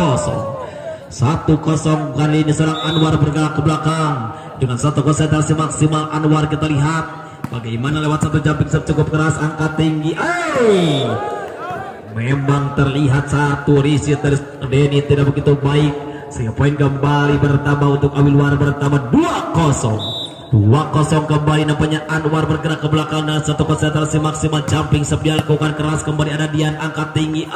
1-0 kali ini seorang Anwar bergerak ke belakang dengan satu konsentrasi maksimal. Anwar kita lihat Bagaimana lewat satu jumping serve cukup keras, angkat tinggi. Memang terlihat satu riset dari Denny tidak begitu baik, sehingga poin kembali bertambah untuk Awilwar, bertambah 2-0. 2-0 kembali. Nampaknya Anwar bergerak ke belakang dengan satu konsentrasi maksimal, jumping serve dia lakukan keras. Kembali ada Dian, angkat tinggi.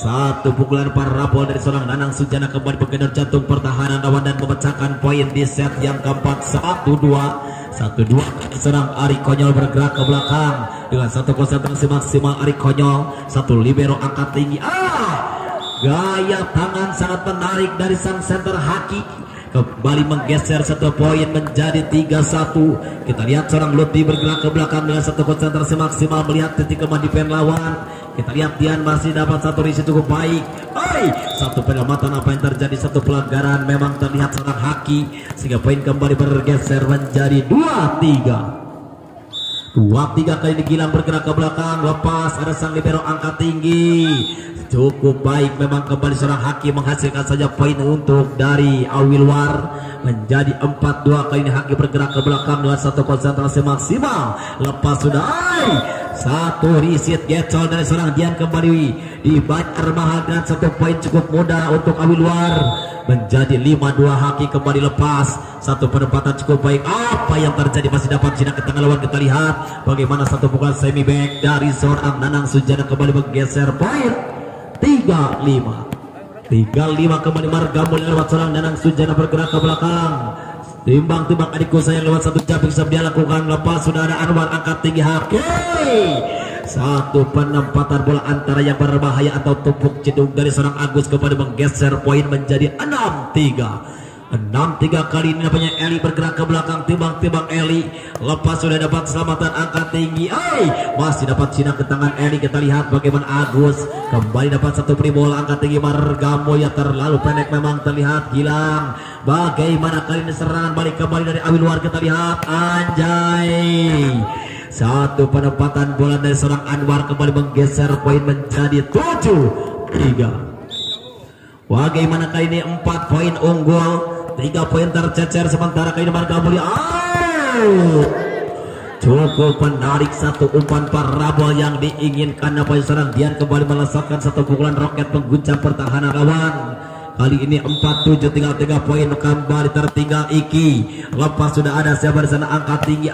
Satu pukulan parabol dari seorang Nanang Sujana kembali menggendor jantung pertahanan lawan dan memecahkan poin di set yang keempat. 1-2. Serang Ari Konyol bergerak ke belakang dengan satu konsentrasi maksimal. Ari Konyol, satu libero angkat tinggi. Gaya tangan sangat menarik dari sang center Haki. Kembali menggeser satu poin menjadi 3-1. Kita lihat seorang Lutfi bergerak ke belakang dengan satu konsentrasi maksimal melihat titik lemah di pen lawan. Kita lihat Dian masih dapat satu riset cukup baik. Satu penyelamatan, apa yang terjadi, satu pelanggaran memang terlihat seorang Haki, sehingga poin kembali bergeser menjadi 2-3. 2-3 kali ini Gilang bergerak ke belakang, lepas ada sang libero angkat tinggi. Cukup baik memang kembali seorang Haki menghasilkan saja poin untuk dari Awilwar menjadi 4-2. Kali ini Haki bergerak ke belakang dengan satu konsentrasi maksimal. Lepas sudah satu riset gecol dari seorang Dian kembali dibayar mahal dengan satu poin cukup mudah untuk Awilwar menjadi 5-2. Haki kembali lepas, satu penempatan cukup baik. Apa yang terjadi, masih dapat jinak ke tengah lawan. Kita lihat bagaimana satu pukulan semi back dari seorang Nanang Sujana kembali menggeser poin 3-5 kembali. Margamul lewat seorang Nanang Sujana bergerak ke belakang, timbang-timbang adikku sayang lewat satu jumping serve dia lakukan. Lepas sudah ada Anwar angkat tinggi. Haki, satu penempatan bola antara yang berbahaya atau tumpuk cedung dari seorang Agus kembali menggeser poin menjadi 6-3. Kali ini namanya Eli bergerak ke belakang, timbang-timbang Eli. Lepas sudah dapat selamatan angkat tinggi. Masih dapat sinak ke tangan Eli. Kita lihat bagaimana Agus kembali dapat satu free bola angkat tinggi. Margamo ya terlalu pendek memang terlihat. Gilang, bagaimana kali ini serangan balik kembali dari Awilwar. Kita lihat anjay, satu penempatan bola dari seorang Anwar kembali menggeser poin menjadi 7-3. Bagaimana kali ini 4 poin unggul, 3 poin tercecer. Sementara kali ini Margamuli cukup menarik, satu umpan parabol yang diinginkan. Apa yang serang Dian kembali melesatkan satu pukulan roket mengguncang pertahanan lawan. Kali ini 4-7, tinggal 3 poin kembali tertinggal Iki. Lepas sudah ada siapa di sana angkat tinggi.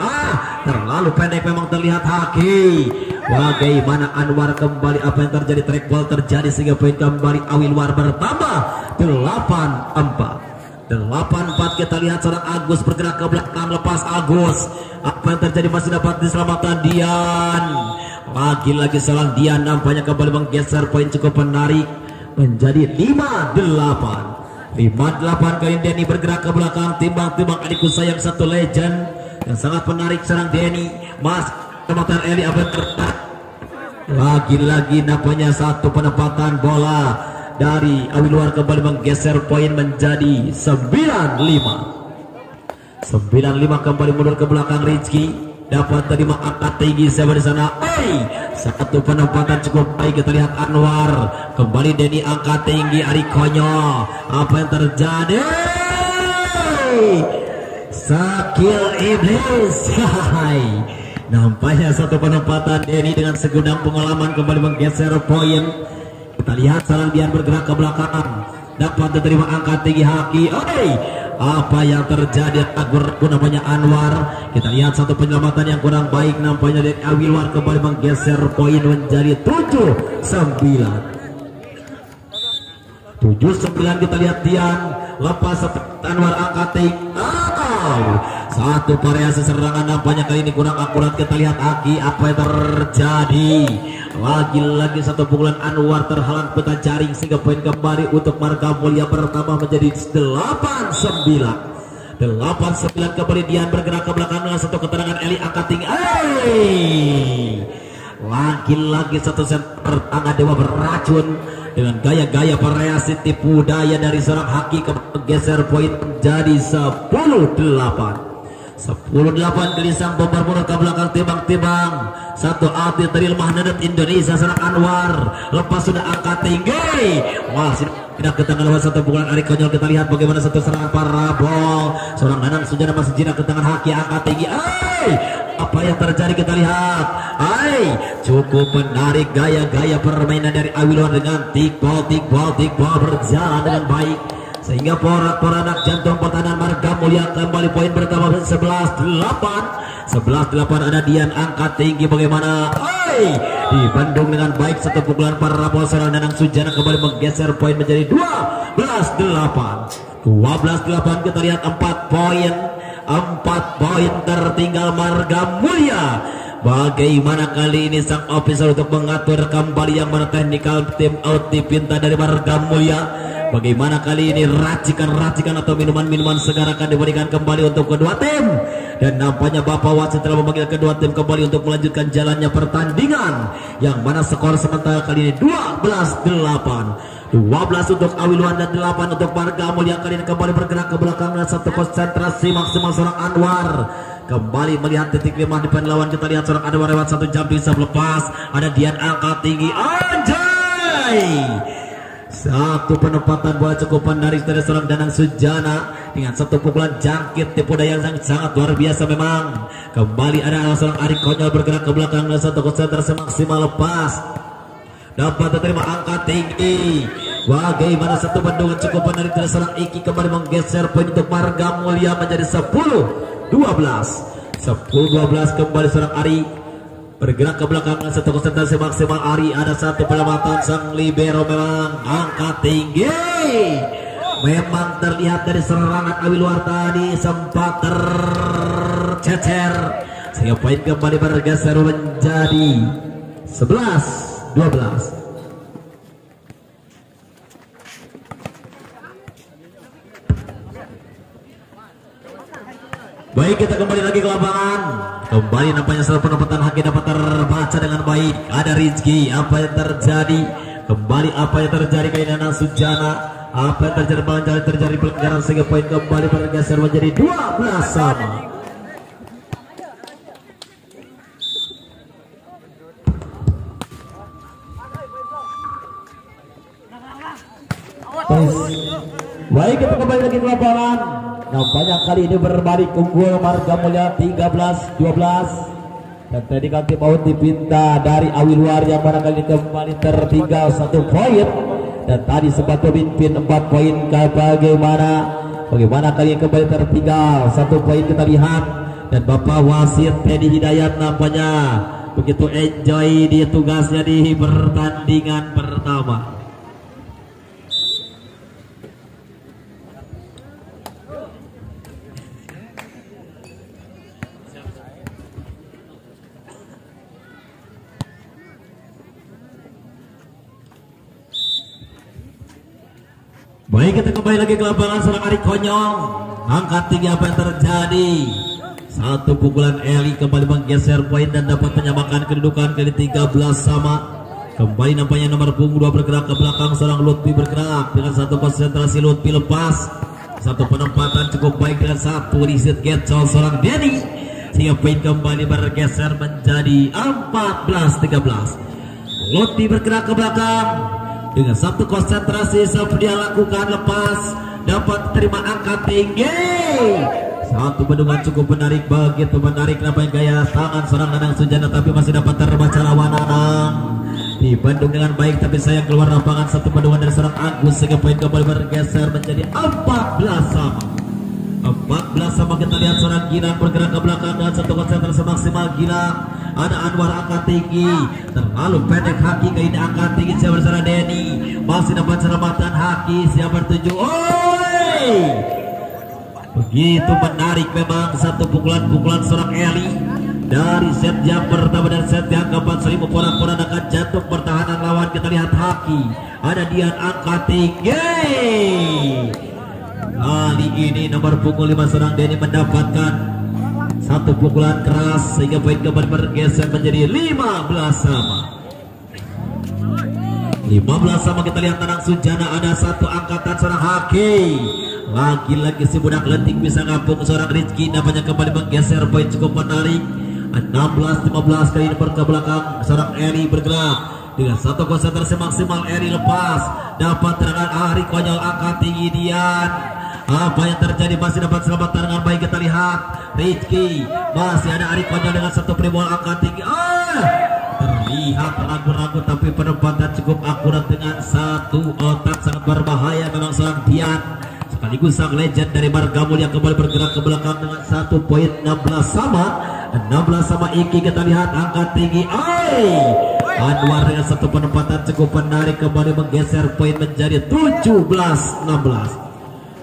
Terlalu pendek memang terlihat Haki. Bagaimana Anwar kembali, apa yang terjadi, track ball terjadi sehingga poin kembali Awilwar bertambah 8-4. Kita lihat seorang Agus bergerak ke belakang. Lepas Agus, apa yang terjadi, masih dapat diselamatkan Dian. Lagi-lagi seorang Dian nampaknya kembali menggeser poin cukup menarik menjadi 5-8. Kali Denny bergerak ke belakang, timbang-timbang adikku sayang satu legend yang sangat menarik serang Denny. Mas penempatan Eli apa yang terjadi? Lagi-lagi nampaknya satu penempatan bola dari Awilwar kembali menggeser poin menjadi 9-5 kembali mundur ke belakang. Rizky dapat terima angkat tinggi siapa di sana. Satu penempatan cukup baik. Kita lihat Anwar kembali, Denny angkat tinggi. Ari Konyo, apa yang terjadi? Skill iblis. Nampaknya satu penempatan Denny dengan segudang pengalaman kembali menggeser poin. Kita lihat seorang Dian bergerak ke belakang, dapat diterima angkat tinggi Haki. Apa yang terjadi? Ragu namanya Anwar. Kita lihat satu penyelamatan yang kurang baik nampaknya dari Awilwar kembali menggeser poin menjadi 7-9. Kita lihat Dian lepas Anwar angkat tinggi. Satu variasi serangan nampaknya kali ini kurang akurat. Kita lihat Haki, apa yang terjadi? Lagi-lagi satu pukulan Anwar terhalang peta jaring sehingga poin kembali untuk Marga Mulia bertambah menjadi 8-9 kembali. Dian bergerak ke belakang dengan satu keterangan Eli angkat tinggi. Lagi-lagi satu set pertama Dewa beracun dengan gaya-gaya variasi tipu daya dari seorang Haki geser poin menjadi 10-8 gelisang bombar mundur ke belakang, timbang-timbang satu atlet dari lemah nedet Indonesia serang Anwar. Lepas sudah angkat tinggi, masih tidak ke tengah lewat satu pukulan Ari Konyol. Kita lihat bagaimana satu serangan parabol seorang Danang Sujana masih jinak ke tangan Haki, angkat tinggi. Apa yang terjadi kita lihat. Cukup menarik gaya-gaya permainan dari Awilwan dengan tikbal berjalan dengan baik sehingga porak-porandak jantung pertahanan Marga Mulia kembali poin bertambah 11-8 ada Dian angkat tinggi bagaimana dibendung dengan baik satu pukulan para Rapopo. Seorang Danang Sujana kembali menggeser poin menjadi 12-8 kita lihat 4 poin tertinggal Marga Mulia. Bagaimana kali ini sang official untuk mengatur kembali yang mana technical tim out dipinta dari Marga Mulia. Bagaimana kali ini racikan atau minuman-minuman segar akan diberikan kembali untuk kedua tim. Dan nampaknya Bapak Wasit telah memanggil kedua tim kembali untuk melanjutkan jalannya pertandingan. Yang mana skor sementara kali ini 12-8. 12 untuk Awilwan dan 8 untuk Marga Mulia. Kali ini kembali bergerak ke belakang dengan satu konsentrasi maksimal seorang Anwar. Kembali melihat titik 5 depan lawan. Kita lihat seorang Anwar lewat satu jam bisa melepas. Ada Dian angkat tinggi. Anjay! Satu penempatan bola cukup menarik dari seorang Danang Sujana dengan satu pukulan jangkit tipu daya yang sangat luar biasa memang. Kembali ada seorang Ari Konyol bergerak ke belakang dengan satu konsentrasi maksimal lepas. Dapat diterima angkat tinggi. Bagaimana satu bendungan cukup menarik dari seorang Iki kembali menggeser poin untuk Marga Mulia menjadi 10-12 kembali seorang Ari bergerak ke belakang dengan satu konsentrasi maksimal. Ari ada satu penyelamatan sang libero memang angkat tinggi. Memang terlihat dari serangan Awilwan tadi sempat tercecer sehingga poin kembali bergeser menjadi 11-12. Baik, kita kembali lagi ke lapangan. Kembali nampaknya setelah penempatan Haki dapat terbaca dengan baik. Ada Rizky, apa yang terjadi? Kembali apa yang terjadi ke Danang Sujana? Apa yang terjadi? Balanjali terjadi pelanggaran sehingga poin kembali bergeser menjadi 12 sama. Baik, kita kembali lagi ke lapangan. Nampaknya kali ini berbalik unggul Marga Mulia 13-12. Dan tadi kan tim out dipinta dari Awilwan yang barangkali kembali tertinggal 1 poin. Dan tadi sempat memimpin 4 poin. Bagaimana kali ini kembali tertinggal 1 poin kita lihat. Dan Bapak Wasit Teddy Hidayat nampaknya begitu enjoy di tugasnya di pertandingan pertama. Baik, kita kembali lagi ke lapangan. Seorang Ari Konyong angkat tinggi, apa yang terjadi? Satu pukulan Eli kembali menggeser poin dan dapat menyamakan kedudukan kali 13 sama. Kembali nampaknya nomor punggung 2 bergerak ke belakang. Seorang Lutfi bergerak dengan satu konsentrasi. Lutfi lepas. Satu penempatan cukup baik dengan satu reset gecol seorang Denny sehingga poin kembali bergeser menjadi 14-13. Lutfi bergerak ke belakang dengan satu konsentrasi seperti dia lakukan, lepas dapat terima angkat tinggi. Satu bendungan cukup menarik, begitu menarik namanya gaya tangan seorang Danang Sujana, tapi masih dapat terbaca lawan Danang. Dibendung dengan baik tapi sayang keluar lapangan. Satu bendungan dari seorang Agus sehingga poin kembali bergeser menjadi 14 sama. 14 sama. Kita lihat seorang Gilang bergerak ke belakang dengan satu konsentrasi maksimal. Gilang, ada Anwar angkat tinggi, terlalu pendek Haki ke ini angkat tinggi. Siapa bersama Denny, masih dapat selamatan Haki, siapa bertuju. Begitu menarik memang satu pukulan seorang Eli dari set yang pertama dan set yang keempat. Seribu porak-porandakan jantung pertahanan lawan. Kita lihat Haki, ada Dian angkat tinggi. Kali ini nomor punggung 5 seorang Denny mendapatkan satu pukulan keras sehingga poin kembali bergeser menjadi 15 sama. 15 sama. Kita lihat Danang Sujana ada satu angkatan seorang Haki. Lagi-lagi si budak letik bisa ngapung seorang Rizky, namanya kembali menggeser poin cukup menarik. 16-15 kali ini ke belakang. Seorang Eri bergerak dengan satu konsentrasi maksimal. Eri lepas, dapat terangan Ari Konyol angkat tinggi. Dian Apa yang terjadi? Masih dapat selamatkan dengan baik. Kita lihat Rizky, masih ada Ari Konyol dengan satu pribol angka tinggi. Terlihat ragu-ragu tapi penempatan cukup akurat dengan satu otak sangat berbahaya. Memang seorang Dian sekaligus sang legend dari Margamul yang kembali bergerak ke belakang dengan 1 poin. 16 sama Iki. Kita lihat angka tinggi. Anwar dengan satu penempatan cukup menarik kembali menggeser poin menjadi 17-16.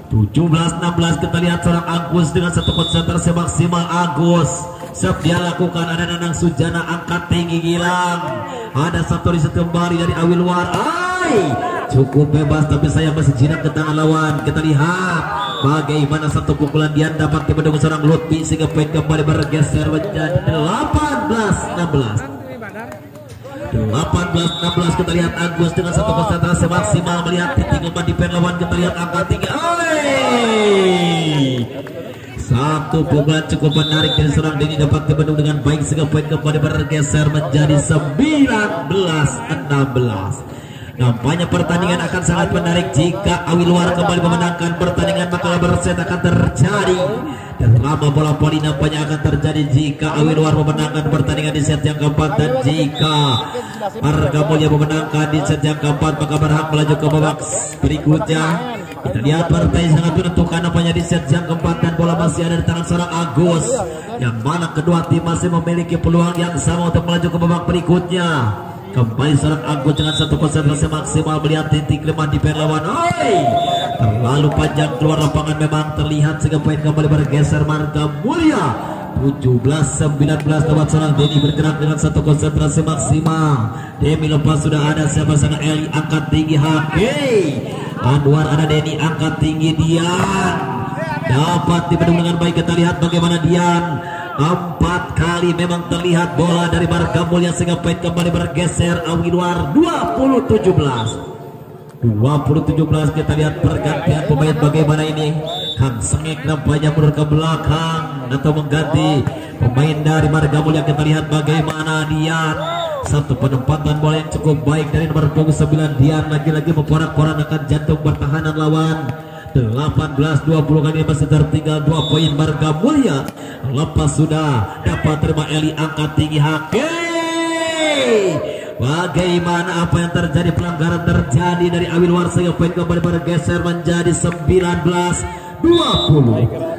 17-16. Kita lihat seorang Agus dengan satu konsentrasi maksimal. Agus siap dia lakukan. Ada Nanang Sujana angkat tinggi Gilang. Ada satu riset kembali dari Awilwar. Cukup bebas tapi saya masih jinak ke tangan lawan. Kita lihat bagaimana satu pukulan dia dapat dibendung seorang Lutfi sehingga poin kembali bergeser menjadi 18-16. 18-16. Kita lihat Agus dengan satu konsentrasi maksimal melihat titik umpan di pen lawan. Kita lihat angka tinggi. Satu pukulan cukup menarik dari seorang Denny dapat dibendung dengan baik sehingga poin kembali bergeser menjadi 19-16. Nampaknya pertandingan akan sangat menarik jika Awilwar kembali memenangkan pertandingan, maka berset akan terjadi. Dan lama bola voli nampaknya akan terjadi jika Awilwar memenangkan pertandingan di set yang keempat, dan jika Margamul yang memenangkan di set yang keempat maka berhak melaju ke babak berikutnya. Kita lihat partai sangat menentukan nampaknya di set yang keempat, dan bola masih ada di tangan seorang Agus, yang mana kedua tim masih memiliki peluang yang sama untuk melaju ke babak berikutnya. Kembali seorang Agus dengan satu konsentrasi maksimal melihat titik lemah di lawan. Terlalu panjang keluar lapangan memang terlihat sehingga poin kembali bergeser Margamulya. 17-19 lewat seorang Denny bergerak dengan satu konsentrasi maksimal. Demi lepas sudah ada siapa sana Eli angkat tinggi Anwar, ada Denny angkat tinggi Dian. Dapat dibendung dengan baik. Kita lihat bagaimana Dian 4 kali memang terlihat bola dari Margamul yang sehingga poin kembali bergeser Awilwar 20-17. Kita lihat pergantian pemain bagaimana ini. Kang Sengek nampaknya mundur ke belakang atau mengganti pemain dari Margamul yang kita lihat bagaimana Dian. Satu penempatan bola yang cukup baik dari nomor 29 Dian, lagi-lagi memporak-porandakan jantung pertahanan lawan. 18-20 kali masih tertinggal 2 poin Margamulya. Lepas sudah dapat terima Eli angkat tinggi Bagaimana apa yang terjadi? Pelanggaran terjadi dari Awilwar sehingga poin kembali bergeser menjadi 19-20.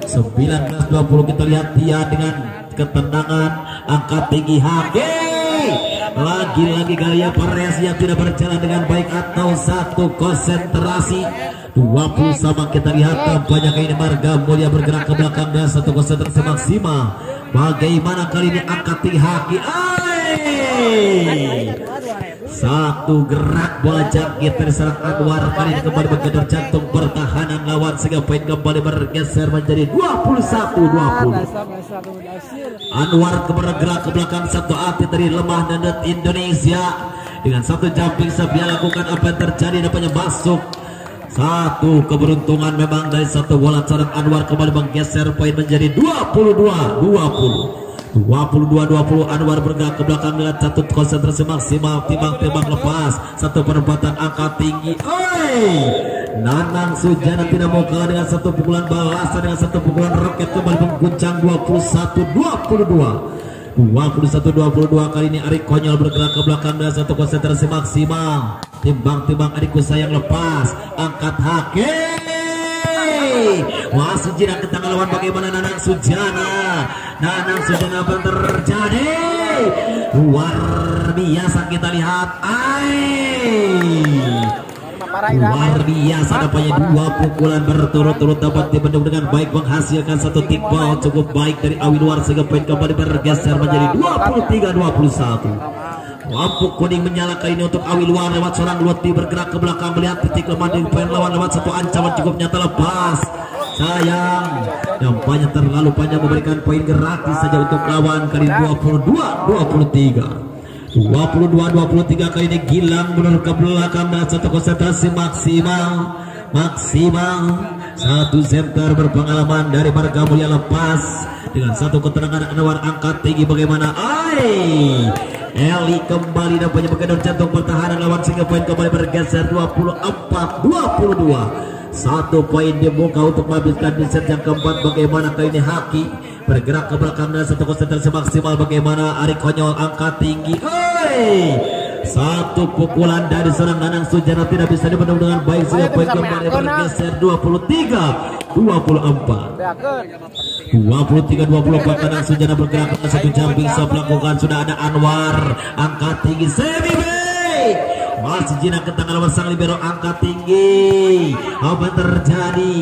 19-20. Kita lihat dia dengan ketenangan angkat tinggi lagi-lagi gaya variasi yang tidak berjalan dengan baik atau satu konsentrasi. 20 sama. Kita lihat tampaknya kali ini Margamulya bergerak ke belakang dan satu konsentrasi maksimal. Bagaimana kali ini angkat tinggi satu gerak bola jangkit dari serang Anwar kali ini kembali menggedor jantung pertahanan lawan sehingga poin kembali bergeser menjadi 21-20. Anwar bergerak ke belakang, satu atlet dari lemah Dandet Indonesia dengan satu jumping dia lakukan apa yang terjadi, dapat masuk. Satu keberuntungan memang dari satu bola seorang Anwar kembali menggeser poin menjadi 22-20. 22-20. Anwar bergerak ke belakang dengan satu konsentrasi maksimal, timbang-timbang lepas, satu penempatan angka tinggi. Nanang Sujana tidak mau kalah dengan satu pukulan balasan, dengan satu pukulan roket kembali mengguncang 21-22. 21-22 kali ini Ari Konyol bergerak ke belakang dengan satu konsentrasi maksimal, timbang-timbang Ariku sayang lepas, angkat masih jinak ke tangan lawan. Bagaimana Nanang Sujana apa yang terjadi? Luar biasa kita lihat. Luar biasa, nampaknya dua pukulan berturut-turut dapat dibendung dengan baik, menghasilkan satu timbal cukup baik dari Awilwar sehingga poin kembali bergeser menjadi 23-21. Lampu kuning menyala kali ini untuk Awilwar lewat seorang Lutfi bergerak ke belakang melihat titik lemah di poin lawan lewat satu ancaman cukup nyata lepas. Sayang, nampaknya terlalu panjang memberikan poin gratis saja untuk lawan kali 22-23. 22-23 kali ini Gilang mundur ke belakang dan satu konsentrasi maksimal. Satu center berpengalaman dari Margamulya lepas dengan satu ketenangan Anwar angkat tinggi. Bagaimana Eli kembali nampaknya menggedor jantung pertahanan lawan sehingga poin kembali bergeser 24-22. 1 poin dibuka untuk menghabiskan di set yang keempat. Bagaimana kali ini Haki bergerak ke belakang dan satu konsentrasi maksimal. Bagaimana Ari Konyol angkat tinggi. Satu pukulan dari seorang Nanang Sujana tidak bisa dibendung dengan baik sehingga poin kembali bergeser 23-24. 23-24 Nanang Sujana bergerak ke satu jumping shot melakukan. Sudah ada Anwar angkat tinggi semi back. Masih jinak ke tangan lawan sang libero angkat tinggi. Apa yang terjadi?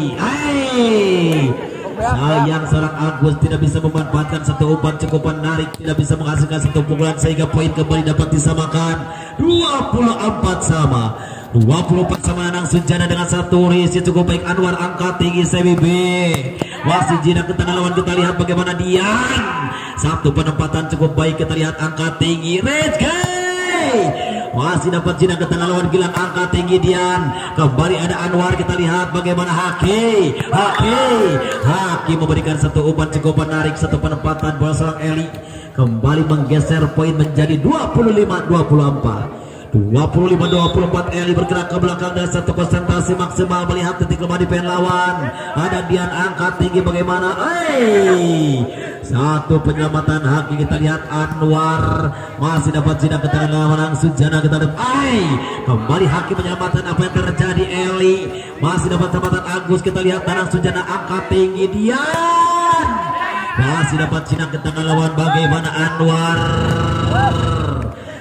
Sayang seorang Agus tidak bisa memanfaatkan satu umpan cukup menarik, tidak bisa menghasilkan satu pukulan sehingga poin kembali dapat disamakan 24 sama. 24 sama Nanang Sujana dengan satu risi cukup baik. Anwar angkat tinggi semi B. Masih jinak ke tangan lawan, kita lihat bagaimana Dian. Satu penempatan cukup baik, kita lihat angkat tinggi Rezki. Masih dapat jinak ke tangan lawan, Gilang angkat tinggi Dian. Kembali ada Anwar, kita lihat bagaimana Haki memberikan satu umpan cukup menarik, satu penempatan bola seorang Eli. Kembali menggeser poin menjadi 25-24. 25-24 Eli bergerak ke belakang dan satu konsentrasi maksimal melihat titik lemah di pen lawan. Ada Dian angkat tinggi bagaimana? Satu penyelamatan Haki, kita lihat Anwar masih dapat jinak ke tangan lawan Sujana, kita lihat kembali Haki penyelamatan. Apa yang terjadi? Eli masih dapat kesempatan Agus, kita lihat Nanang Sujana angkat tinggi. Dian masih dapat jinak ke tangan lawan, bagaimana Anwar.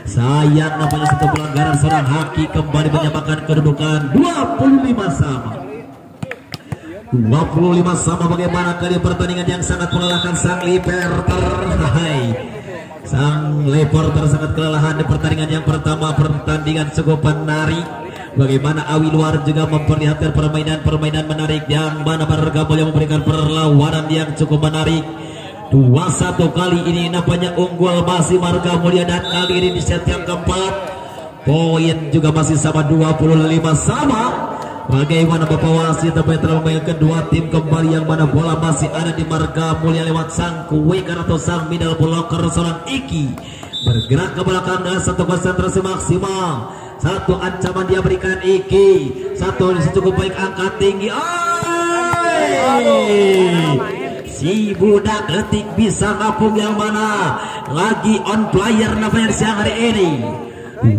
Sayang nampaknya satu pelanggaran seorang Haki, kembali menyamakan kedudukan 25 sama. 25 sama. Bagaimana kali pertandingan yang sangat melelahkan sang Reporter. Sang Reporter sangat kelelahan di pertandingan yang pertama. Pertandingan cukup menarik. Bagaimana Awi Luar juga memperlihatkan permainan menarik yang mana Marga Mulia memberikan perlawanan yang cukup menarik. 2-1 kali ini nampaknya unggul masih Marga Mulia, dan kali ini di set yang keempat poin juga masih sama 25 sama. Bagaimana Bapak Wasit tapi telah memainkan kedua tim kembali, yang mana bola masih ada di Marga Mulia lewat sang kuwinger atau sang middle blocker seorang Iki. Bergerak ke belakang dengan satu konsentrasi maksimal. Satu ancaman dia berikan Iki. Satu cukup baik angkat tinggi. Si budak detik bisa ngapung yang mana lagi on player namanya siang hari ini.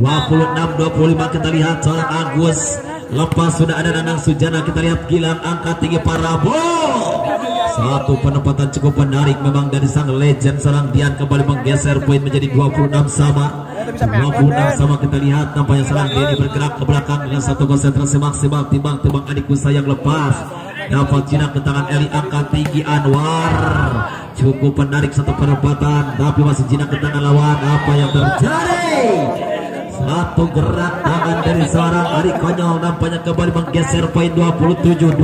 26-25 kita lihat seorang Agus lepas, sudah ada Nanang Sujana, kita lihat Gilang angkat tinggi Parabo. Satu penempatan cukup menarik memang dari sang legend seorang Dian, kembali menggeser poin menjadi 26 sama. 26 sama kita lihat nampaknya seorang Denny bergerak ke belakang dengan satu konsentrasi maksimal. Timbang adikku sayang lepas. Dapat jinak ke tangan Eli angkat tinggi Anwar. Cukup menarik satu penempatan tapi masih jinak ke tangan lawan. Apa yang terjadi? Satu gerak tangan dari seorang Ari Konyol nampaknya kembali menggeser poin 27-26.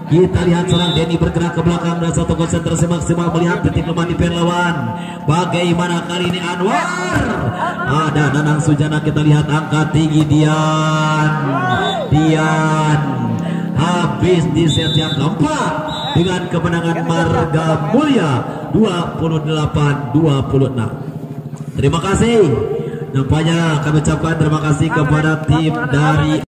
Kita lihat seorang Denny bergerak ke belakang dan satu konsentrasi maksimal melihat titik lemah di pen lawan. Bagaimana kali ini Anwar? Ada Nanang Sujana, kita lihat angkat tinggi Dian. Habis di set yang keempat dengan kemenangan Marga Mulia 28-26. Terima kasih. Nampaknya kami ucapkan terima kasih kepada tim dari